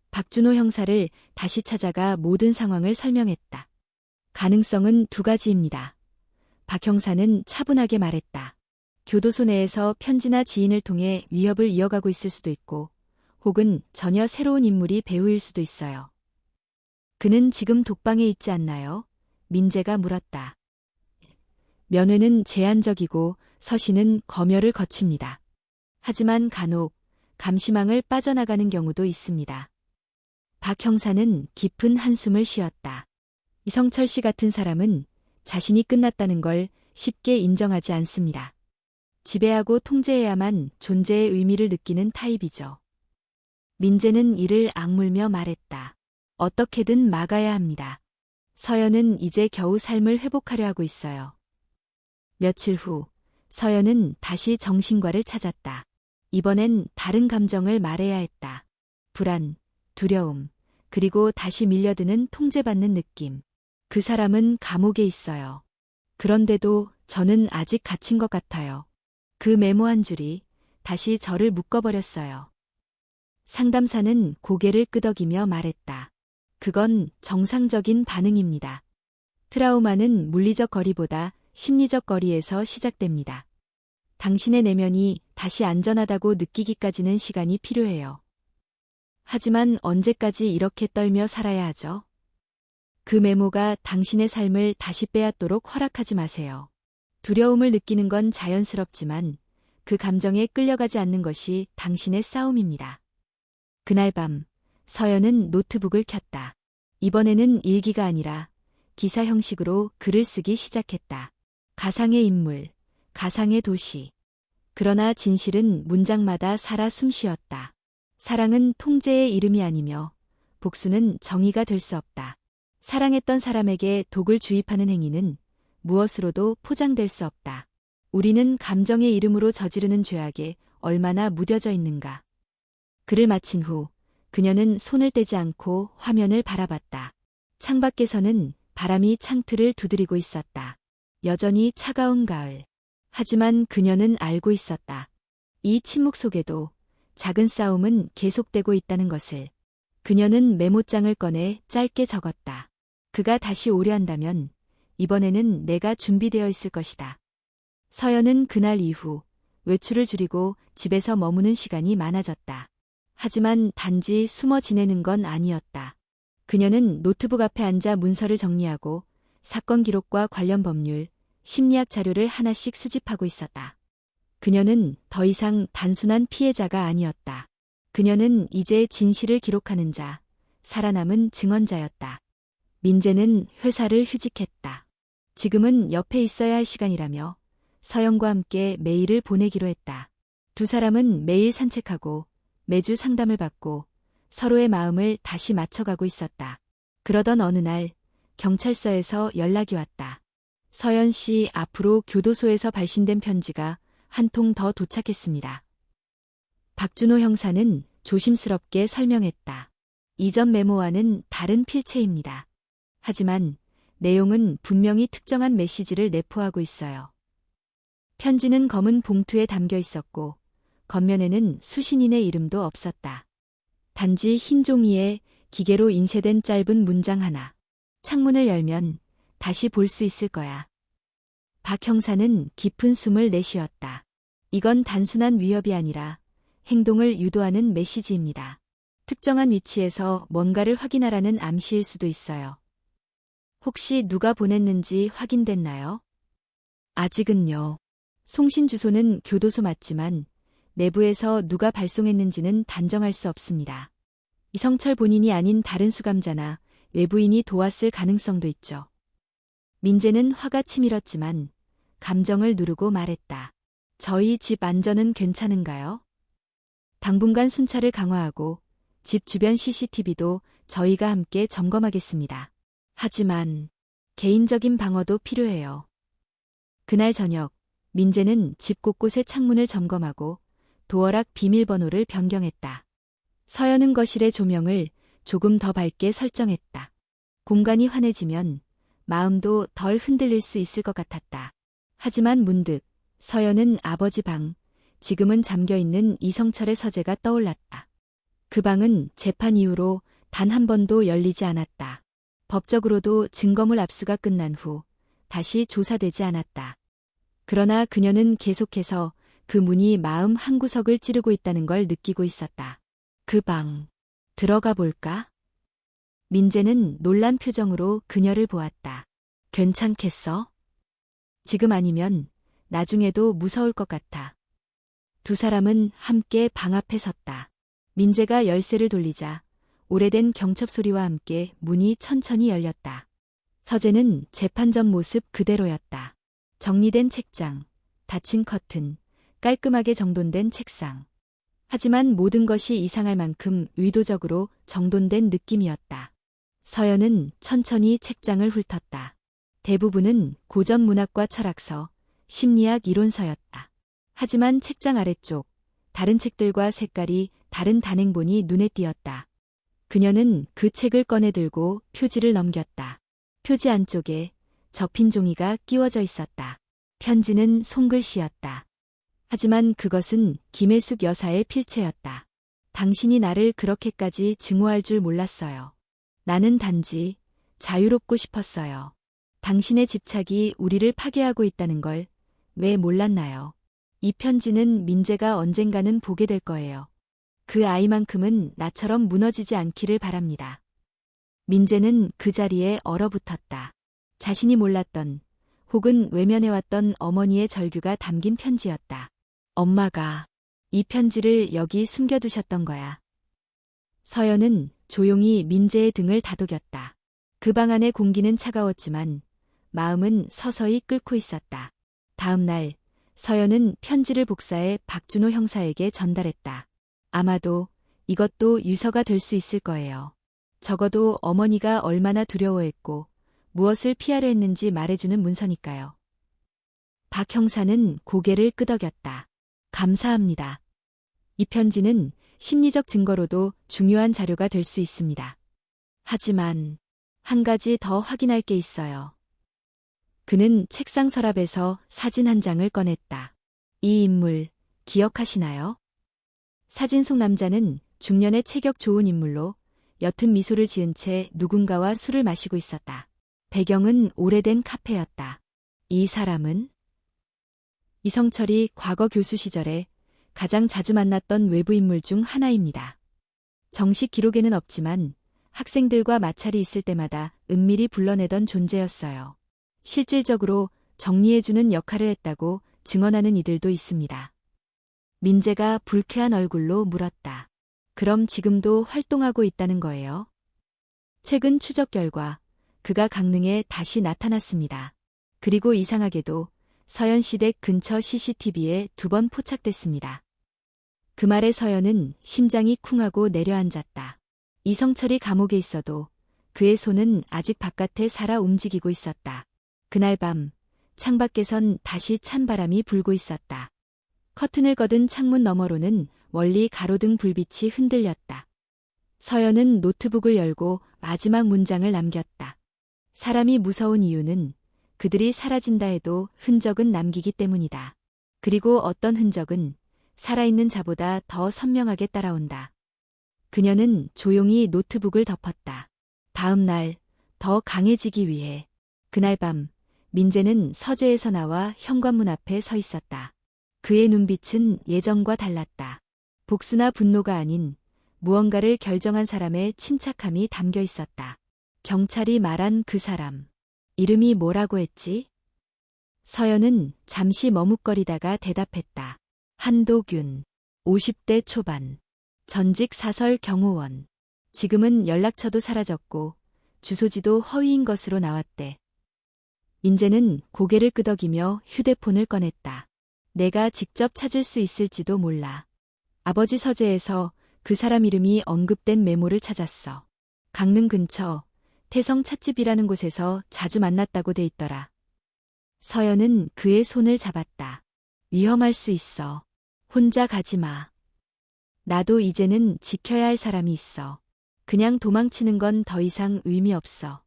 [SPEAKER 1] 박준호 형사를 다시 찾아가 모든 상황을 설명했다. 가능성은 두 가지입니다. 박 형사는 차분하게 말했다. 교도소 내에서 편지나 지인을 통해 위협을 이어가고 있을 수도 있고, 혹은 전혀 새로운 인물이 배우일 수도 있어요. 그는 지금 독방에 있지 않나요? 민재가 물었다. 면회는 제한적이고 서신은 검열을 거칩니다. 하지만 간혹 감시망을 빠져나가는 경우도 있습니다. 박 형사는 깊은 한숨을 쉬었다. 이성철 씨 같은 사람은 자신이 끝났다는 걸 쉽게 인정하지 않습니다. 지배하고 통제해야만 존재의 의미를 느끼는 타입이죠. 민재는 이를 악물며 말했다. 어떻게든 막아야 합니다. 서연은 이제 겨우 삶을 회복하려 하고 있어요. 며칠 후 서연은 다시 정신과를 찾았다. 이번엔 다른 감정을 말해야 했다. 불안, 두려움, 그리고 다시 밀려드는 통제받는 느낌. 그 사람은 감옥에 있어요. 그런데도 저는 아직 갇힌 것 같아요. 그 메모 한 줄이 다시 저를 묶어버렸어요. 상담사는 고개를 끄덕이며 말했다. 그건 정상적인 반응입니다. 트라우마는 물리적 거리보다 심리적 거리에서 시작됩니다. 당신의 내면이 다시 안전하다고 느끼기까지는 시간이 필요해요. 하지만 언제까지 이렇게 떨며 살아야 하죠? 그 메모가 당신의 삶을 다시 빼앗도록 허락하지 마세요. 두려움을 느끼는 건 자연스럽지만 그 감정에 끌려가지 않는 것이 당신의 싸움입니다. 그날 밤 서연은 노트북을 켰다. 이번에는 일기가 아니라 기사 형식으로 글을 쓰기 시작했다. 가상의 인물, 가상의 도시. 그러나 진실은 문장마다 살아 숨쉬었다. 사랑은 통제의 이름이 아니며 복수는 정의가 될 수 없다. 사랑했던 사람에게 독을 주입하는 행위는 무엇으로도 포장될 수 없다. 우리는 감정의 이름으로 저지르는 죄악에 얼마나 무뎌져 있는가. 글을 마친 후 그녀는 손을 떼지 않고 화면을 바라봤다. 창밖에서는 바람이 창틀을 두드리고 있었다. 여전히 차가운 가을. 하지만 그녀는 알고 있었다. 이 침묵 속에도 작은 싸움은 계속되고 있다는 것을. 그녀는 메모장을 꺼내 짧게 적었다. 그가 다시 오려 한다면 이번에는 내가 준비되어 있을 것이다. 서연은 그날 이후 외출을 줄이고 집에서 머무는 시간이 많아졌다. 하지만 단지 숨어 지내는 건 아니었다. 그녀는 노트북 앞에 앉아 문서를 정리하고 사건 기록과 관련 법률, 심리학 자료를 하나씩 수집하고 있었다. 그녀는 더 이상 단순한 피해자가 아니었다. 그녀는 이제 진실을 기록하는 자, 살아남은 증언자였다. 민재는 회사를 휴직했다. 지금은 옆에 있어야 할 시간이라며 서영과 함께 메일을 보내기로 했다. 두 사람은 매일 산책하고 매주 상담을 받고 서로의 마음을 다시 맞춰가고 있었다. 그러던 어느 날 경찰서에서 연락이 왔다. 서연 씨 앞으로 교도소에서 발신된 편지가 한 통 더 도착했습니다. 박준호 형사는 조심스럽게 설명했다. 이전 메모와는 다른 필체입니다. 하지만 내용은 분명히 특정한 메시지를 내포하고 있어요. 편지는 검은 봉투에 담겨 있었고 겉면에는 수신인의 이름도 없었다. 단지 흰 종이에 기계로 인쇄된 짧은 문장 하나. 창문을 열면 다시 볼 수 있을 거야. 박 형사는 깊은 숨을 내쉬었다. 이건 단순한 위협이 아니라 행동을 유도하는 메시지입니다. 특정한 위치에서 뭔가를 확인하라는 암시일 수도 있어요. 혹시 누가 보냈는지 확인됐나요? 아직은요. 송신 주소는 교도소 맞지만 내부에서 누가 발송했는지는 단정할 수 없습니다. 이성철 본인이 아닌 다른 수감자나 외부인이 도왔을 가능성도 있죠. 민재는 화가 치밀었지만 감정을 누르고 말했다. 저희 집 안전은 괜찮은가요? 당분간 순찰을 강화하고 집 주변 CCTV도 저희가 함께 점검하겠습니다. 하지만 개인적인 방어도 필요해요. 그날 저녁, 민재는 집 곳곳의 창문을 점검하고 도어락 비밀번호를 변경했다. 서연은 거실의 조명을 조금 더 밝게 설정했다. 공간이 환해지면 마음도 덜 흔들릴 수 있을 것 같았다. 하지만 문득 서연은 아버지 방, 지금은 잠겨있는 이성철의 서재가 떠올랐다. 그 방은 재판 이후로 단 한 번도 열리지 않았다. 법적으로도 증거물 압수가 끝난 후 다시 조사되지 않았다. 그러나 그녀는 계속해서 그 문이 마음 한구석을 찌르고 있다는 걸 느끼고 있었다. 그 방, 들어가 볼까? 민재는 놀란 표정으로 그녀를 보았다. 괜찮겠어? 지금 아니면 나중에도 무서울 것 같아. 두 사람은 함께 방 앞에 섰다. 민재가 열쇠를 돌리자 오래된 경첩 소리와 함께 문이 천천히 열렸다. 서재는 재판 전 모습 그대로였다. 정리된 책장, 닫힌 커튼, 깔끔하게 정돈된 책상. 하지만 모든 것이 이상할 만큼 의도적으로 정돈된 느낌이었다. 서연은 천천히 책장을 훑었다. 대부분은 고전 문학과 철학서, 심리학 이론서였다. 하지만 책장 아래쪽, 다른 책들과 색깔이 다른 단행본이 눈에 띄었다. 그녀는 그 책을 꺼내 들고 표지를 넘겼다. 표지 안쪽에 접힌 종이가 끼워져 있었다. 편지는 손글씨였다. 하지만 그것은 김혜숙 여사의 필체였다. 당신이 나를 그렇게까지 증오할 줄 몰랐어요. 나는 단지 자유롭고 싶었어요. 당신의 집착이 우리를 파괴하고 있다는 걸 왜 몰랐나요? 이 편지는 민재가 언젠가는 보게 될 거예요. 그 아이만큼은 나처럼 무너지지 않기를 바랍니다. 민재는 그 자리에 얼어붙었다. 자신이 몰랐던 혹은 외면해왔던 어머니의 절규가 담긴 편지였다. 엄마가 이 편지를 여기 숨겨두셨던 거야. 서연은 조용히 민재의 등을 다독였다. 그 방 안의 공기는 차가웠지만 마음은 서서히 끓고 있었다. 다음 날 서연은 편지를 복사해 박준호 형사에게 전달했다. 아마도 이것도 유서가 될 수 있을 거예요. 적어도 어머니가 얼마나 두려워했고 무엇을 피하려 했는지 말해주는 문서니까요. 박 형사는 고개를 끄덕였다. 감사합니다. 이 편지는 심리적 증거로도 중요한 자료가 될 수 있습니다. 하지만 한 가지 더 확인할 게 있어요. 그는 책상 서랍에서 사진 한 장을 꺼냈다. 이 인물 기억하시나요? 사진 속 남자는 중년의 체격 좋은 인물로 옅은 미소를 지은 채 누군가와 술을 마시고 있었다. 배경은 오래된 카페였다. 이 사람은? 이성철이 과거 교수 시절에 가장 자주 만났던 외부 인물 중 하나입니다. 정식 기록에는 없지만 학생들과 마찰이 있을 때마다 은밀히 불러내던 존재였어요. 실질적으로 정리해주는 역할을 했다고 증언하는 이들도 있습니다. 민재가 불쾌한 얼굴로 물었다. 그럼 지금도 활동하고 있다는 거예요? 최근 추적 결과 그가 강릉에 다시 나타났습니다. 그리고 이상하게도 서연 씨 댁 근처 CCTV에 2번 포착됐습니다. 그 말에 서연은 심장이 쿵하고 내려앉았다. 이성철이 감옥에 있어도 그의 손은 아직 바깥에 살아 움직이고 있었다. 그날 밤 창밖에선 다시 찬바람이 불고 있었다. 커튼을 걷은 창문 너머로는 멀리 가로등 불빛이 흔들렸다. 서연은 노트북을 열고 마지막 문장을 남겼다. 사람이 무서운 이유는 그들이 사라진다 해도 흔적은 남기기 때문이다. 그리고 어떤 흔적은 살아있는 자보다 더 선명하게 따라온다. 그녀는 조용히 노트북을 덮었다. 다음 날 더 강해지기 위해 그날 밤 민재는 서재에서 나와 현관문 앞에 서 있었다. 그의 눈빛은 예전과 달랐다. 복수나 분노가 아닌 무언가를 결정한 사람의 침착함이 담겨 있었다. 경찰이 말한 그 사람. 이름이 뭐라고 했지? 서연은 잠시 머뭇거리다가 대답했다. 한도균. 50대 초반. 전직 사설 경호원. 지금은 연락처도 사라졌고 주소지도 허위인 것으로 나왔대. 민재는 고개를 끄덕이며 휴대폰을 꺼냈다. 내가 직접 찾을 수 있을지도 몰라. 아버지 서재에서 그 사람 이름이 언급된 메모를 찾았어. 강릉 근처 태성 찻집이라는 곳에서 자주 만났다고 돼 있더라. 서연은 그의 손을 잡았다. 위험할 수 있어. 혼자 가지 마. 나도 이제는 지켜야 할 사람이 있어. 그냥 도망치는 건 더 이상 의미 없어.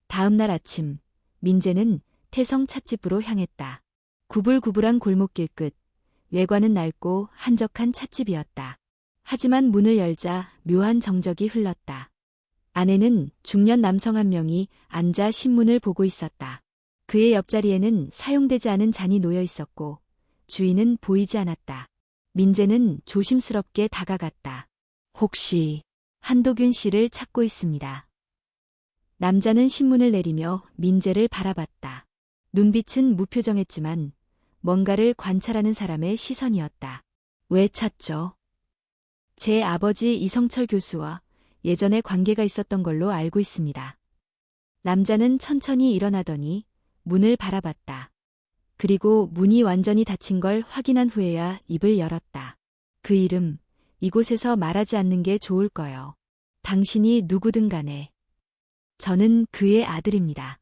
[SPEAKER 1] 다음 날 아침, 민재는 태성 찻집으로 향했다. 구불구불한 골목길 끝, 외관은 낡고 한적한 찻집이었다. 하지만 문을 열자 묘한 정적이 흘렀다. 안에는 중년 남성 한 명이 앉아 신문을 보고 있었다. 그의 옆자리에는 사용되지 않은 잔이 놓여 있었고 주인은 보이지 않았다. 민재는 조심스럽게 다가갔다. 혹시 한도균 씨를 찾고 있습니다. 남자는 신문을 내리며 민재를 바라봤다. 눈빛은 무표정했지만 뭔가를 관찰하는 사람의 시선이었다. 왜 찾죠? 제 아버지 이성철 교수와 예전에 관계가 있었던 걸로 알고 있습니다. 남자는 천천히 일어나더니 문을 바라봤다. 그리고 문이 완전히 닫힌 걸 확인한 후에야 입을 열었다. 그 이름, 이곳에서 말하지 않는 게 좋을 거요. 당신이 누구든 간에. 저는 그의 아들입니다.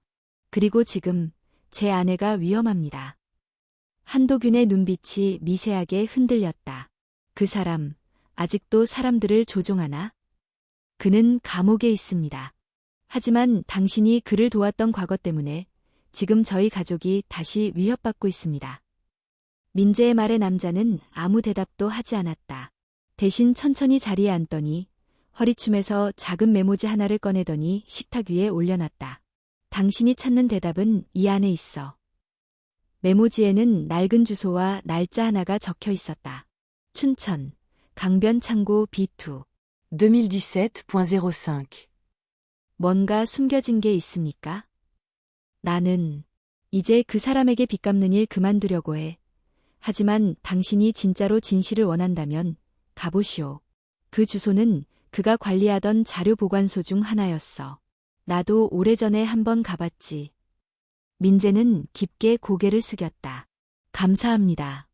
[SPEAKER 1] 그리고 지금 제 아내가 위험합니다. 한도균의 눈빛이 미세하게 흔들렸다. 그 사람, 아직도 사람들을 조종하나? 그는 감옥에 있습니다. 하지만 당신이 그를 도왔던 과거 때문에 지금 저희 가족이 다시 위협받고 있습니다. 민재의 말에 남자는 아무 대답도 하지 않았다. 대신 천천히 자리에 앉더니 허리춤에서 작은 메모지 하나를 꺼내더니 식탁 위에 올려놨다. 당신이 찾는 대답은 이 안에 있어. 메모지에는 낡은 주소와 날짜 하나가 적혀 있었다. 춘천, 강변창고 B2.
[SPEAKER 2] 2017.05.
[SPEAKER 1] 뭔가 숨겨진 게 있습니까? 나는 이제 그 사람에게 빚 갚는 일 그만두려고 해. 하지만 당신이 진짜로 진실을 원한다면 가보시오. 그 주소는 그가 관리하던 자료 보관소 중 하나였어. 나도 오래전에 한번 가봤지. 민재는 깊게 고개를 숙였다. 감사합니다.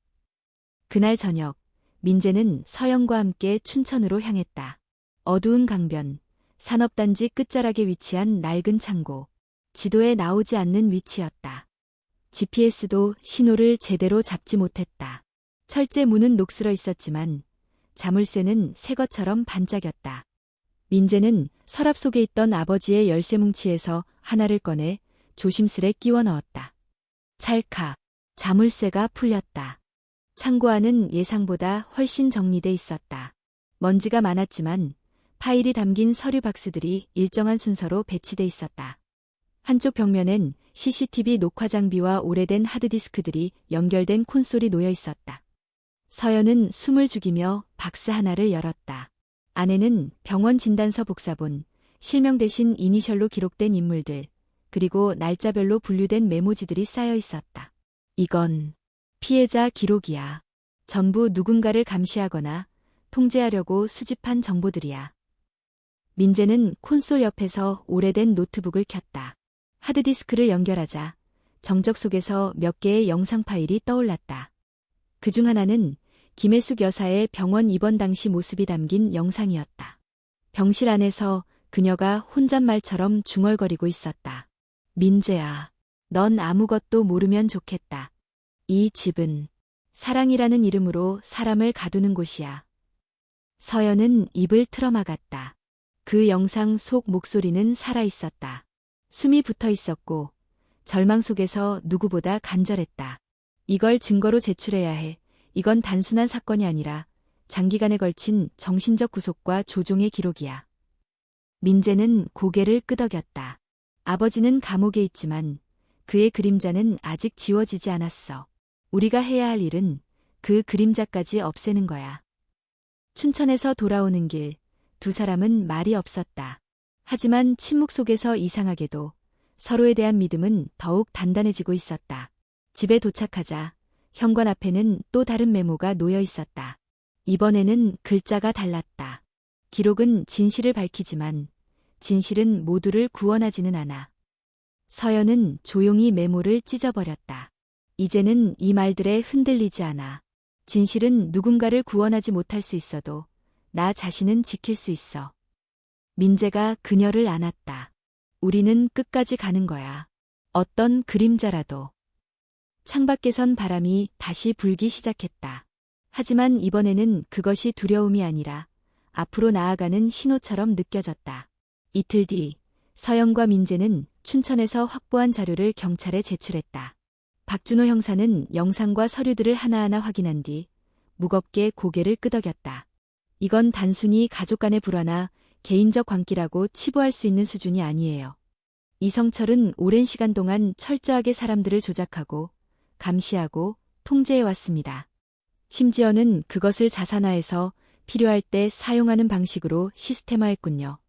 [SPEAKER 1] 그날 저녁, 민재는 서영과 함께 춘천으로 향했다. 어두운 강변, 산업단지 끝자락에 위치한 낡은 창고. 지도에 나오지 않는 위치였다. GPS도 신호를 제대로 잡지 못했다. 철제 문은 녹슬어 있었지만 자물쇠는 새 것처럼 반짝였다. 민재는 서랍 속에 있던 아버지의 열쇠 뭉치에서 하나를 꺼내 조심스레 끼워 넣었다. 찰칵, 자물쇠가 풀렸다. 창고 안은 예상보다 훨씬 정리돼 있었다. 먼지가 많았지만 파일이 담긴 서류 박스들이 일정한 순서로 배치돼 있었다. 한쪽 벽면엔 CCTV 녹화 장비와 오래된 하드디스크들이 연결된 콘솔이 놓여 있었다. 서연은 숨을 죽이며 박스 하나를 열었다. 안에는 병원 진단서 복사본, 실명 대신 이니셜로 기록된 인물들, 그리고 날짜별로 분류된 메모지들이 쌓여 있었다. 이건 피해자 기록이야. 전부 누군가를 감시하거나 통제하려고 수집한 정보들이야. 민재는 콘솔 옆에서 오래된 노트북을 켰다. 하드디스크를 연결하자 정적 속에서 몇 개의 영상 파일이 떠올랐다. 그중 하나는 김혜숙 여사의 병원 입원 당시 모습이 담긴 영상이었다. 병실 안에서 그녀가 혼잣말처럼 중얼거리고 있었다. 민재야, 넌 아무것도 모르면 좋겠다. 이 집은 사랑이라는 이름으로 사람을 가두는 곳이야. 서연은 입을 틀어막았다. 그 영상 속 목소리는 살아있었다. 숨이 붙어 있었고 절망 속에서 누구보다 간절했다. 이걸 증거로 제출해야 해. 이건 단순한 사건이 아니라 장기간에 걸친 정신적 구속과 조종의 기록이야. 민재는 고개를 끄덕였다. 아버지는 감옥에 있지만 그의 그림자는 아직 지워지지 않았어. 우리가 해야 할 일은 그 그림자까지 없애는 거야. 춘천에서 돌아오는 길, 두 사람은 말이 없었다. 하지만 침묵 속에서 이상하게도 서로에 대한 믿음은 더욱 단단해지고 있었다. 집에 도착하자 현관 앞에는 또 다른 메모가 놓여 있었다. 이번에는 글자가 달랐다. 기록은 진실을 밝히지만 진실은 모두를 구원하지는 않아. 서연은 조용히 메모를 찢어버렸다. 이제는 이 말들에 흔들리지 않아. 진실은 누군가를 구원하지 못할 수 있어도 나 자신은 지킬 수 있어. 민재가 그녀를 안았다. 우리는 끝까지 가는 거야. 어떤 그림자라도. 창밖에선 바람이 다시 불기 시작했다. 하지만 이번에는 그것이 두려움이 아니라 앞으로 나아가는 신호처럼 느껴졌다. 이틀 뒤 서영과 민재는 춘천에서 확보한 자료를 경찰에 제출했다. 박준호 형사는 영상과 서류들을 하나하나 확인한 뒤 무겁게 고개를 끄덕였다. 이건 단순히 가족 간의 불화나 개인적 관계라고 치부할 수 있는 수준이 아니에요. 이성철은 오랜 시간 동안 철저하게 사람들을 조작하고 감시하고 통제해왔습니다. 심지어는 그것을 자산화해서 필요할 때 사용하는 방식으로 시스템화했군요.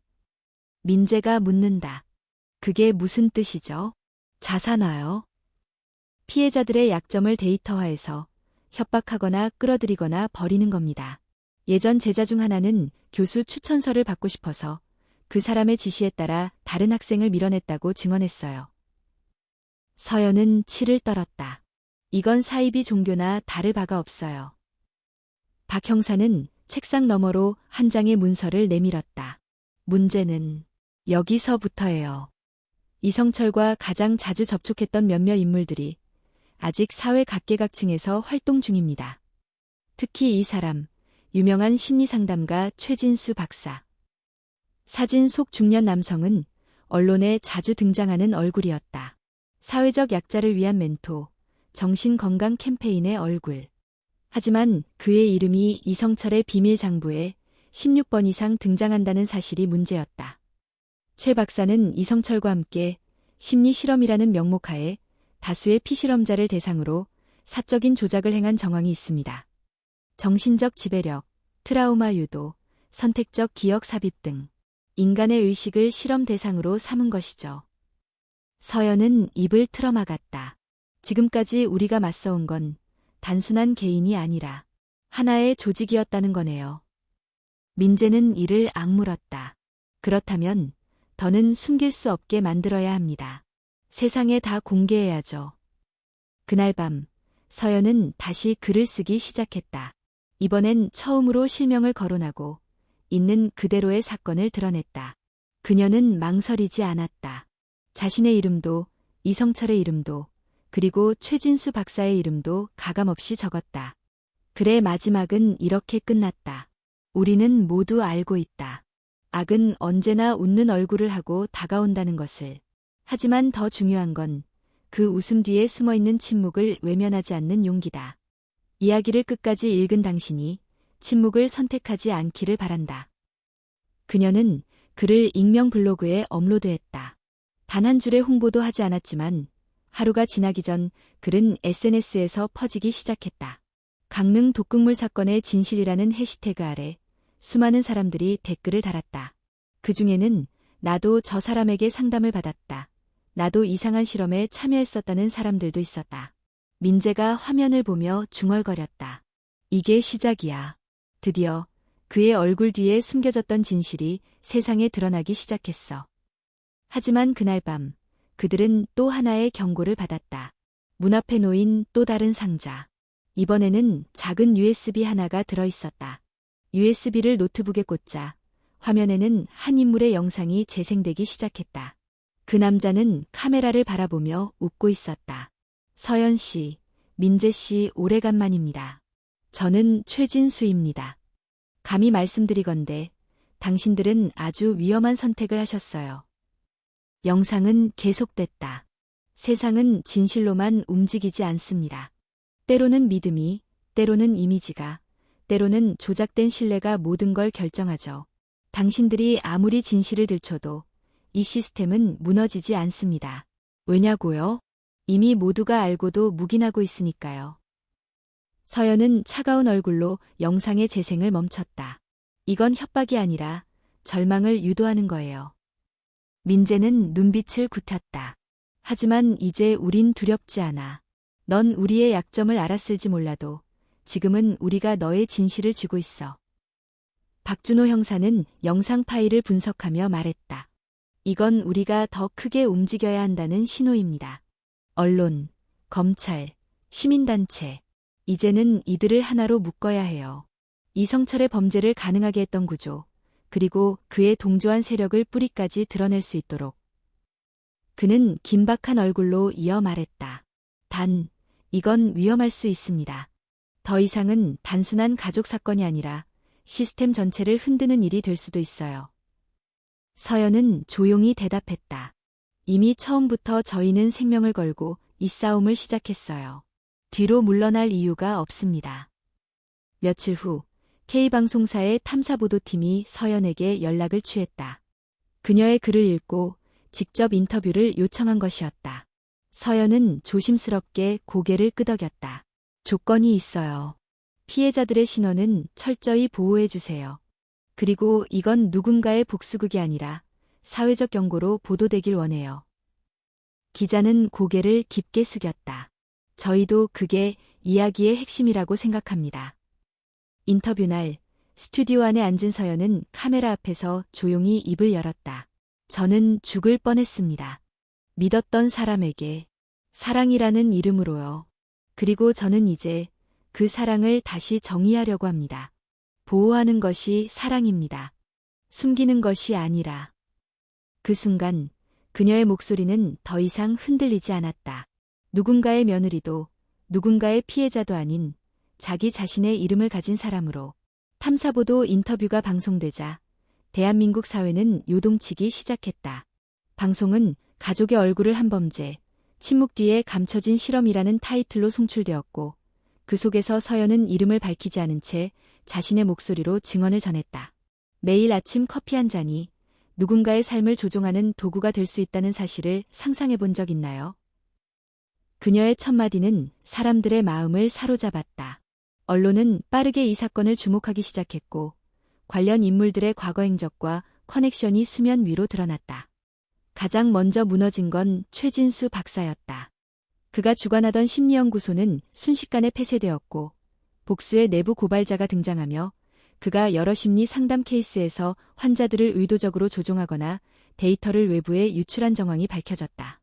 [SPEAKER 1] 민재가 묻는다. 그게 무슨 뜻이죠? 자산화요? 피해자들의 약점을 데이터화해서 협박하거나 끌어들이거나 버리는 겁니다. 예전 제자 중 하나는 교수 추천서를 받고 싶어서 그 사람의 지시에 따라 다른 학생을 밀어냈다고 증언했어요. 서연은 치를 떨었다. 이건 사이비 종교나 다를 바가 없어요. 박 형사는 책상 너머로 한 장의 문서를 내밀었다. 문제는 여기서부터예요. 이성철과 가장 자주 접촉했던 몇몇 인물들이 아직 사회 각계각층에서 활동 중입니다. 특히 이 사람, 유명한 심리상담가 최진수 박사. 사진 속 중년 남성은 언론에 자주 등장하는 얼굴이었다. 사회적 약자를 위한 멘토, 정신건강 캠페인의 얼굴. 하지만 그의 이름이 이성철의 비밀 장부에 16번 이상 등장한다는 사실이 문제였다. 최 박사는 이성철과 함께 심리실험이라는 명목하에 다수의 피실험자를 대상으로 사적인 조작을 행한 정황이 있습니다. 정신적 지배력, 트라우마 유도, 선택적 기억 삽입 등 인간의 의식을 실험 대상으로 삼은 것이죠. 서연은 입을 틀어막았다. 지금까지 우리가 맞서온 건 단순한 개인이 아니라 하나의 조직이었다는 거네요. 민재는 이를 악물었다. 그렇다면 더는 숨길 수 없게 만들어야 합니다. 세상에 다 공개해야죠. 그날 밤 서연은 다시 글을 쓰기 시작했다. 이번엔 처음으로 실명을 거론하고 있는 그대로의 사건을 드러냈다. 그녀는 망설이지 않았다. 자신의 이름도 이성철의 이름도 그리고 최진수 박사의 이름도 가감없이 적었다. 글의 마지막은 이렇게 끝났다. 우리는 모두 알고 있다. 악은 언제나 웃는 얼굴을 하고 다가온다는 것을. 하지만 더 중요한 건 그 웃음 뒤에 숨어있는 침묵을 외면하지 않는 용기다. 이야기를 끝까지 읽은 당신이 침묵을 선택하지 않기를 바란다. 그녀는 글을 익명 블로그에 업로드했다. 단 한 줄의 홍보도 하지 않았지만 하루가 지나기 전 글은 SNS에서 퍼지기 시작했다. 강릉 독극물 사건의 진실이라는 해시태그 아래 수많은 사람들이 댓글을 달았다. 그 중에는 나도 저 사람에게 상담을 받았다. 나도 이상한 실험에 참여했었다는 사람들도 있었다. 민재가 화면을 보며 중얼거렸다. 이게 시작이야. 드디어 그의 얼굴 뒤에 숨겨졌던 진실이 세상에 드러나기 시작했어. 하지만 그날 밤 그들은 또 하나의 경고를 받았다. 문 앞에 놓인 또 다른 상자. 이번에는 작은 USB 하나가 들어있었다. USB를 노트북에 꽂자 화면에는 한 인물의 영상이 재생되기 시작했다. 그 남자는 카메라를 바라보며 웃고 있었다. 서연 씨, 민재 씨 오래간만입니다. 저는 최진수입니다. 감히 말씀드리건대 당신들은 아주 위험한 선택을 하셨어요. 영상은 계속됐다. 세상은 진실로만 움직이지 않습니다. 때로는 믿음이, 때로는 이미지가, 때로는 조작된 신뢰가 모든 걸 결정하죠. 당신들이 아무리 진실을 들춰도 이 시스템은 무너지지 않습니다. 왜냐고요? 이미 모두가 알고도 묵인하고 있으니까요. 서연은 차가운 얼굴로 영상의 재생을 멈췄다. 이건 협박이 아니라 절망을 유도하는 거예요. 민재는 눈빛을 굽혔다. 하지만 이제 우린 두렵지 않아. 넌 우리의 약점을 알았을지 몰라도 지금은 우리가 너의 진실을 쥐고 있어. 박준호 형사는 영상 파일을 분석하며 말했다. 이건 우리가 더 크게 움직여야 한다는 신호입니다. 언론, 검찰, 시민단체, 이제는 이들을 하나로 묶어야 해요. 이성철의 범죄를 가능하게 했던 구조, 그리고 그의 동조한 세력을 뿌리까지 드러낼 수 있도록. 그는 긴박한 얼굴로 이어 말했다. 단, 이건 위험할 수 있습니다. 더 이상은 단순한 가족 사건이 아니라 시스템 전체를 흔드는 일이 될 수도 있어요. 서연은 조용히 대답했다. 이미 처음부터 저희는 생명을 걸고 이 싸움을 시작했어요. 뒤로 물러날 이유가 없습니다. 며칠 후 K방송사의 탐사보도팀이 서연에게 연락을 취했다. 그녀의 글을 읽고 직접 인터뷰를 요청한 것이었다. 서연은 조심스럽게 고개를 끄덕였다. 조건이 있어요. 피해자들의 신원은 철저히 보호해주세요. 그리고 이건 누군가의 복수극이 아니라 사회적 경고로 보도되길 원해요. 기자는 고개를 깊게 숙였다. 저희도 그게 이야기의 핵심이라고 생각합니다. 인터뷰 날 스튜디오 안에 앉은 서연은 카메라 앞에서 조용히 입을 열었다. 저는 죽을 뻔했습니다. 믿었던 사람에게 사랑이라는 이름으로요. 그리고 저는 이제 그 사랑을 다시 정의하려고 합니다. 보호하는 것이 사랑입니다. 숨기는 것이 아니라. 그 순간 그녀의 목소리는 더 이상 흔들리지 않았다. 누군가의 며느리도 누군가의 피해자도 아닌 자기 자신의 이름을 가진 사람으로. 탐사보도 인터뷰가 방송되자 대한민국 사회는 요동치기 시작했다. 방송은 가족의 얼굴을 한 범죄, 침묵 뒤에 감춰진 실험이라는 타이틀로 송출되었고 그 속에서 서연은 이름을 밝히지 않은 채 자신의 목소리로 증언을 전했다. 매일 아침 커피 한 잔이 누군가의 삶을 조종하는 도구가 될 수 있다는 사실을 상상해 본 적 있나요? 그녀의 첫마디는 사람들의 마음을 사로잡았다. 언론은 빠르게 이 사건을 주목하기 시작했고 관련 인물들의 과거 행적과 커넥션이 수면 위로 드러났다. 가장 먼저 무너진 건 최진수 박사였다. 그가 주관하던 심리연구소는 순식간에 폐쇄되었고 복수의 내부 고발자가 등장하며 그가 여러 심리 상담 케이스에서 환자들을 의도적으로 조종하거나 데이터를 외부에 유출한 정황이 밝혀졌다.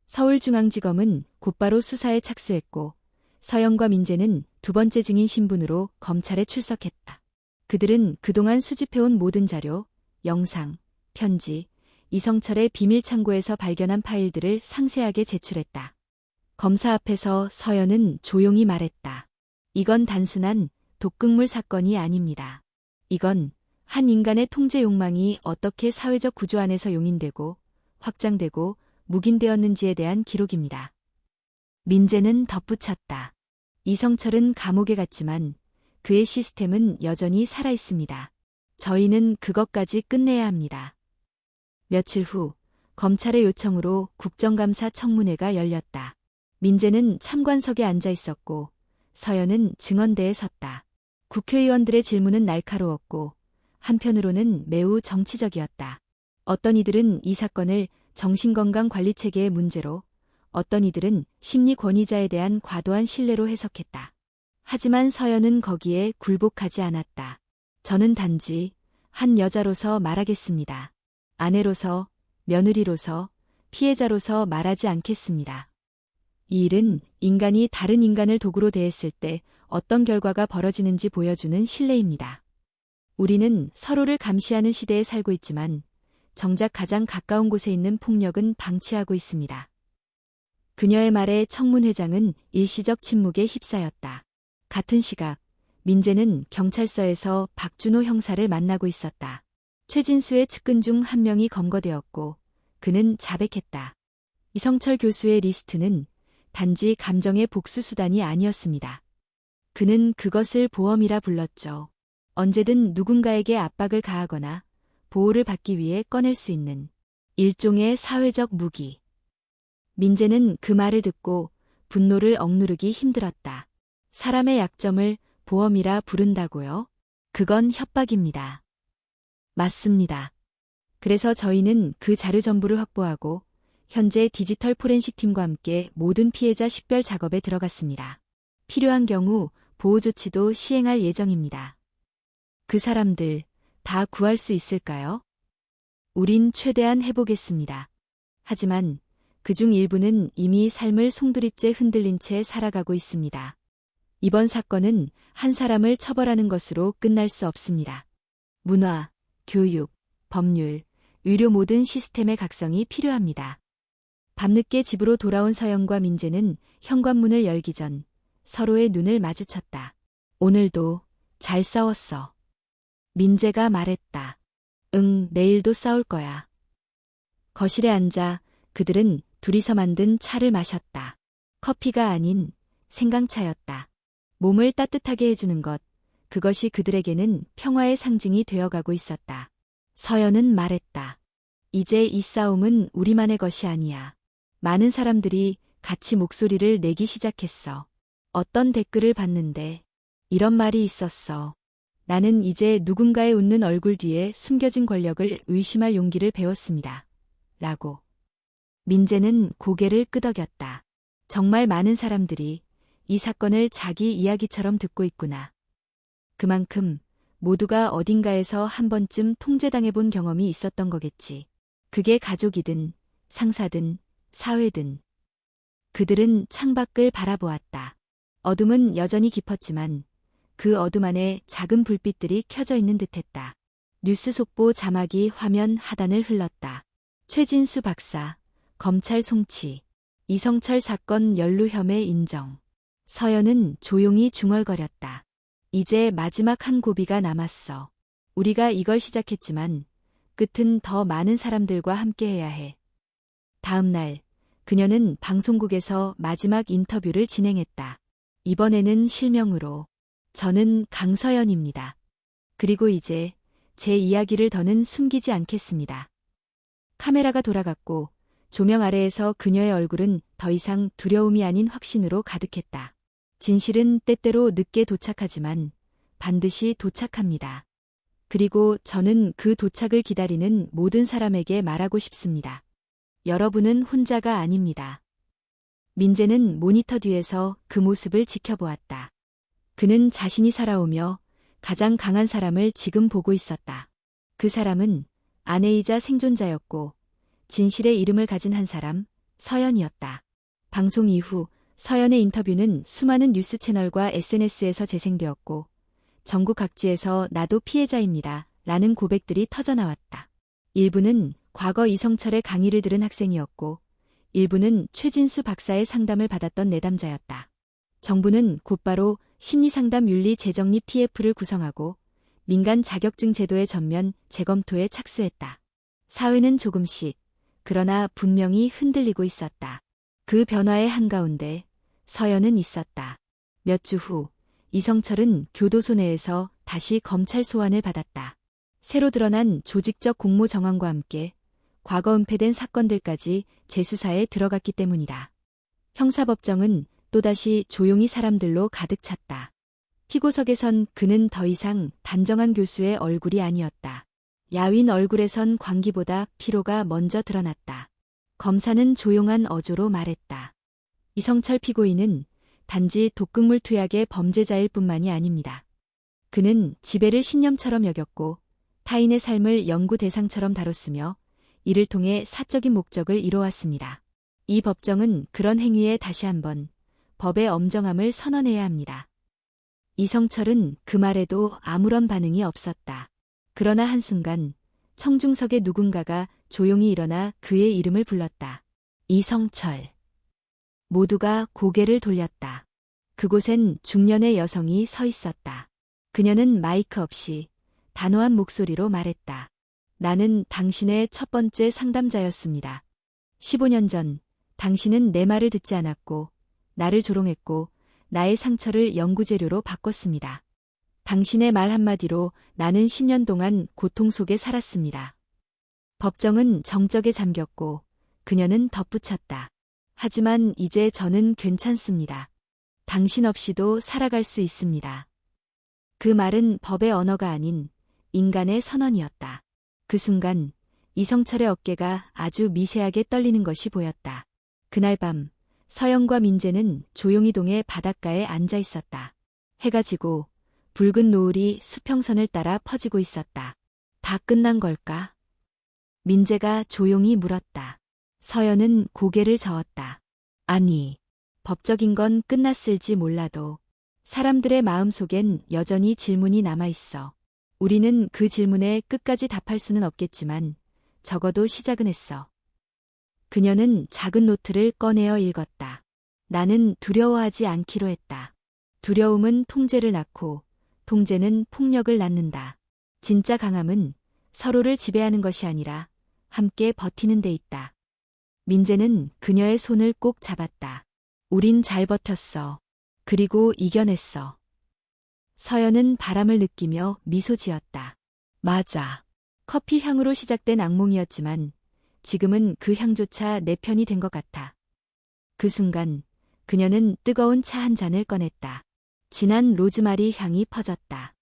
[SPEAKER 1] 서울중앙지검은 곧바로 수사에 착수했고 서연과 민재는 두 번째 증인 신분으로 검찰에 출석했다. 그들은 그동안 수집해온 모든 자료, 영상, 편지, 이성철의 비밀 창고에서 발견한 파일들을 상세하게 제출했다. 검사 앞에서 서연은 조용히 말했다. 이건 단순한 독극물 사건이 아닙니다. 이건 한 인간의 통제 욕망이 어떻게 사회적 구조 안에서 용인되고 확장되고 묵인되었는지에 대한 기록입니다. 민재는 덧붙였다. 이성철은 감옥에 갔지만 그의 시스템은 여전히 살아있습니다. 저희는 그것까지 끝내야 합니다. 며칠 후 검찰의 요청으로 국정감사 청문회가 열렸다. 민재는 참관석에 앉아 있었고 서연은 증언대에 섰다. 국회의원들의 질문은 날카로웠고 한편으로는 매우 정치적이었다. 어떤 이들은 이 사건을 정신건강관리체계의 문제로, 어떤 이들은 심리권위자에 대한 과도한 신뢰로 해석했다. 하지만 서연은 거기에 굴복하지 않았다. 저는 단지 한 여자로서 말하겠습니다. 아내로서, 며느리로서, 피해자로서 말하지 않겠습니다. 이 일은 인간이 다른 인간을 도구로 대했을 때 어떤 결과가 벌어지는지 보여주는 신뢰입니다. 우리는 서로를 감시하는 시대에 살고 있지만 정작 가장 가까운 곳에 있는 폭력은 방치하고 있습니다. 그녀의 말에 청문회장은 일시적 침묵에 휩싸였다. 같은 시각, 민재는 경찰서에서 박준호 형사를 만나고 있었다. 최진수의 측근 중 한 명이 검거되었고 그는 자백했다. 이성철 교수의 리스트는 단지 감정의 복수수단이 아니었습니다. 그는 그것을 보험이라 불렀죠. 언제든 누군가에게 압박을 가하거나 보호를 받기 위해 꺼낼 수 있는 일종의 사회적 무기. 민재는 그 말을 듣고 분노를 억누르기 힘들었다. 사람의 약점을 보험이라 부른다고요? 그건 협박입니다. 맞습니다. 그래서 저희는 그 자료 전부를 확보하고 현재 디지털 포렌식 팀과 함께 모든 피해자 식별 작업에 들어갔습니다. 필요한 경우 보호 조치도 시행할 예정입니다. 그 사람들 다 구할 수 있을까요? 우린 최대한 해보겠습니다. 하지만 그중 일부는 이미 삶을 송두리째 흔들린 채 살아가고 있습니다. 이번 사건은 한 사람을 처벌하는 것으로 끝날 수 없습니다. 문화, 교육, 법률, 의료 모든 시스템의 각성이 필요합니다. 밤늦게 집으로 돌아온 서연과 민재는 현관문을 열기 전 서로의 눈을 마주쳤다. 오늘도 잘 싸웠어. 민재가 말했다. 응, 내일도 싸울 거야. 거실에 앉아 그들은 둘이서 만든 차를 마셨다. 커피가 아닌 생강차였다. 몸을 따뜻하게 해주는 것, 그것이 그들에게는 평화의 상징이 되어가고 있었다. 서연은 말했다. 이제 이 싸움은 우리만의 것이 아니야. 많은 사람들이 같이 목소리를 내기 시작했어. 어떤 댓글을 봤는데 이런 말이 있었어. 나는 이제 누군가의 웃는 얼굴 뒤에 숨겨진 권력을 의심할 용기를 배웠습니다. 라고. 민재는 고개를 끄덕였다. 정말 많은 사람들이 이 사건을 자기 이야기처럼 듣고 있구나. 그만큼 모두가 어딘가에서 한 번쯤 통제당해본 경험이 있었던 거겠지. 그게 가족이든 상사든 사회든. 그들은 창밖을 바라보았다. 어둠은 여전히 깊었지만 그 어둠 안에 작은 불빛들이 켜져 있는 듯했다. 뉴스 속보 자막이 화면 하단을 흘렀다. 최진수 박사, 검찰 송치, 이성철 사건 연루 혐의 인정. 서연은 조용히 중얼거렸다. 이제 마지막 한 고비가 남았어. 우리가 이걸 시작했지만 끝은 더 많은 사람들과 함께해야 해. 다음 날 그녀는 방송국에서 마지막 인터뷰를 진행했다. 이번에는 실명으로. 저는 강서연입니다. 그리고 이제 제 이야기를 더는 숨기지 않겠습니다. 카메라가 돌아갔고 조명 아래에서 그녀의 얼굴은 더 이상 두려움이 아닌 확신으로 가득했다. 진실은 때때로 늦게 도착하지만 반드시 도착합니다. 그리고 저는 그 도착을 기다리는 모든 사람에게 말하고 싶습니다. 여러분은 혼자가 아닙니다. 민재는 모니터 뒤에서 그 모습을 지켜보았다. 그는 자신이 살아오며 가장 강한 사람을 지금 보고 있었다. 그 사람은 아내이자 생존자였고 진실의 이름을 가진 한 사람, 서연이었다. 방송 이후 서연의 인터뷰는 수많은 뉴스 채널과 SNS에서 재생되었고 전국 각지에서 나도 피해자입니다. 라는 고백들이 터져나왔다. 일부는 과거 이성철의 강의를 들은 학생이었고 일부는 최진수 박사의 상담을 받았던 내담자였다. 정부는 곧바로 심리상담 윤리 재정립 TF를 구성하고 민간 자격증 제도의 전면 재검토에 착수했다. 사회는 조금씩, 그러나 분명히 흔들리고 있었다. 그 변화의 한가운데 서연은 있었다. 몇 주 후 이성철은 교도소 내에서 다시 검찰 소환을 받았다. 새로 드러난 조직적 공모 정황과 함께 과거 은폐된 사건들까지 재수사에 들어갔기 때문이다. 형사법정은 또다시 조용히 사람들로 가득 찼다. 피고석에선 그는 더 이상 단정한 교수의 얼굴이 아니었다. 야윈 얼굴에선 광기보다 피로가 먼저 드러났다. 검사는 조용한 어조로 말했다. 이성철 피고인은 단지 독극물 투약의 범죄자일 뿐만이 아닙니다. 그는 지배를 신념처럼 여겼고 타인의 삶을 연구 대상처럼 다뤘으며 이를 통해 사적인 목적을 이뤄왔습니다. 이 법정은 그런 행위에 다시 한번 법의 엄정함을 선언해야 합니다. 이성철은 그 말에도 아무런 반응이 없었다. 그러나 한순간 청중석의 누군가가 조용히 일어나 그의 이름을 불렀다. 이성철. 모두가 고개를 돌렸다. 그곳엔 중년의 여성이 서 있었다. 그녀는 마이크 없이 단호한 목소리로 말했다. 나는 당신의 첫 번째 상담자였습니다. 15년 전 당신은 내 말을 듣지 않았고 나를 조롱했고 나의 상처를 연구재료로 바꿨습니다. 당신의 말 한마디로 나는 10년 동안 고통 속에 살았습니다. 법정은 정적에 잠겼고 그녀는 덧붙였다. 하지만 이제 저는 괜찮습니다. 당신 없이도 살아갈 수 있습니다. 그 말은 법의 언어가 아닌 인간의 선언이었다. 그 순간 이성철의 어깨가 아주 미세하게 떨리는 것이 보였다. 그날 밤 서연과 민재는 조용히 동의 바닷가에 앉아 있었다. 해가 지고 붉은 노을이 수평선을 따라 퍼지고 있었다. 다 끝난 걸까? 민재가 조용히 물었다. 서연은 고개를 저었다. 아니, 법적인 건 끝났을지 몰라도 사람들의 마음속엔 여전히 질문이 남아있어. 우리는 그 질문에 끝까지 답할 수는 없겠지만 적어도 시작은 했어. 그녀는 작은 노트를 꺼내어 읽었다. 나는 두려워하지 않기로 했다. 두려움은 통제를 낳고 통제는 폭력을 낳는다. 진짜 강함은 서로를 지배하는 것이 아니라 함께 버티는 데 있다. 민재는 그녀의 손을 꼭 잡았다. 우린 잘 버텼어. 그리고 이겨냈어. 서연은 바람을 느끼며 미소 지었다. 맞아. 커피 향으로 시작된 악몽이었지만 지금은 그 향조차 내 편이 된 것 같아. 그 순간 그녀는 뜨거운 차 한 잔을 꺼냈다. 진한 로즈마리 향이 퍼졌다.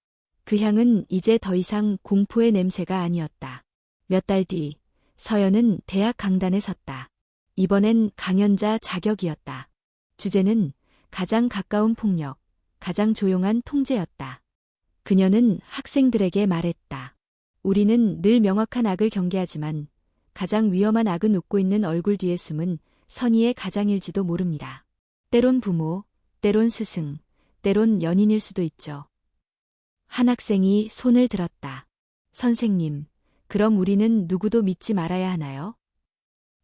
[SPEAKER 1] 그 향은 이제 더 이상 공포의 냄새가 아니었다. 몇 달 뒤 서연은 대학 강단에 섰다. 이번엔 강연자 자격이었다. 주제는 가장 가까운 폭력, 가장 조용한 통제였다. 그녀는 학생들에게 말했다. 우리는 늘 명확한 악을 경계하지만 가장 위험한 악은 웃고 있는 얼굴 뒤에 숨은 선의의 가장일지도 모릅니다. 때론 부모, 때론 스승, 때론 연인일 수도 있죠. 한 학생이 손을 들었다. 선생님, 그럼 우리는 누구도 믿지 말아야 하나요?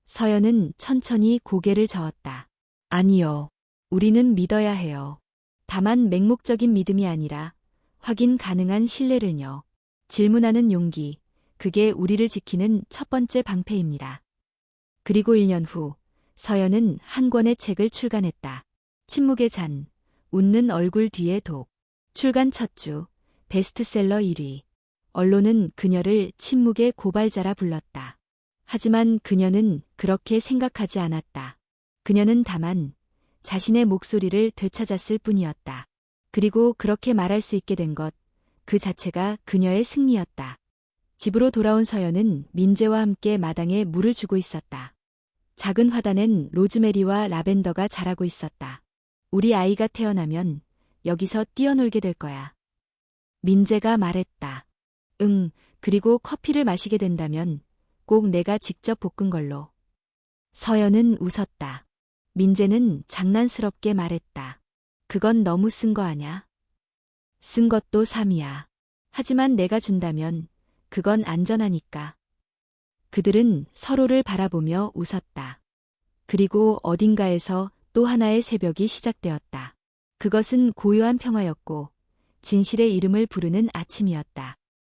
[SPEAKER 1] 서연은 천천히 고개를 저었다. 아니요. 우리는 믿어야 해요. 다만 맹목적인 믿음이 아니라 확인 가능한 신뢰를요. 질문하는 용기, 그게 우리를 지키는 첫 번째 방패입니다. 그리고 1년 후 서연은 한 권의 책을 출간했다. 침묵의 잔, 웃는 얼굴 뒤의 독. 출간 첫 주, 베스트셀러 1위. 언론은 그녀를 침묵의 고발자라 불렀다. 하지만 그녀는 그렇게 생각하지 않았다. 그녀는 다만 자신의 목소리를 되찾았을 뿐이었다. 그리고 그렇게 말할 수 있게 된 것, 그 자체가 그녀의 승리였다. 집으로 돌아온 서연은 민재와 함께 마당에 물을 주고 있었다. 작은 화단엔 로즈메리와 라벤더가 자라고 있었다. 우리 아이가 태어나면 여기서 뛰어놀게 될 거야. 민재가 말했다. 응, 그리고 커피를 마시게 된다면 꼭 내가 직접 볶은 걸로. 서연은 웃었다. 민재는 장난스럽게 말했다. 그건 너무 쓴 거 아냐? 쓴 것도 삶이야. 하지만 내가 준다면 그건 안전하니까. 그들은 서로를 바라보며 웃었다. 그리고 어딘가에서 또 하나의 새벽이 시작되었다. 그것은 고요한 평화였고 진실의 이름을 부르는 아침이었다.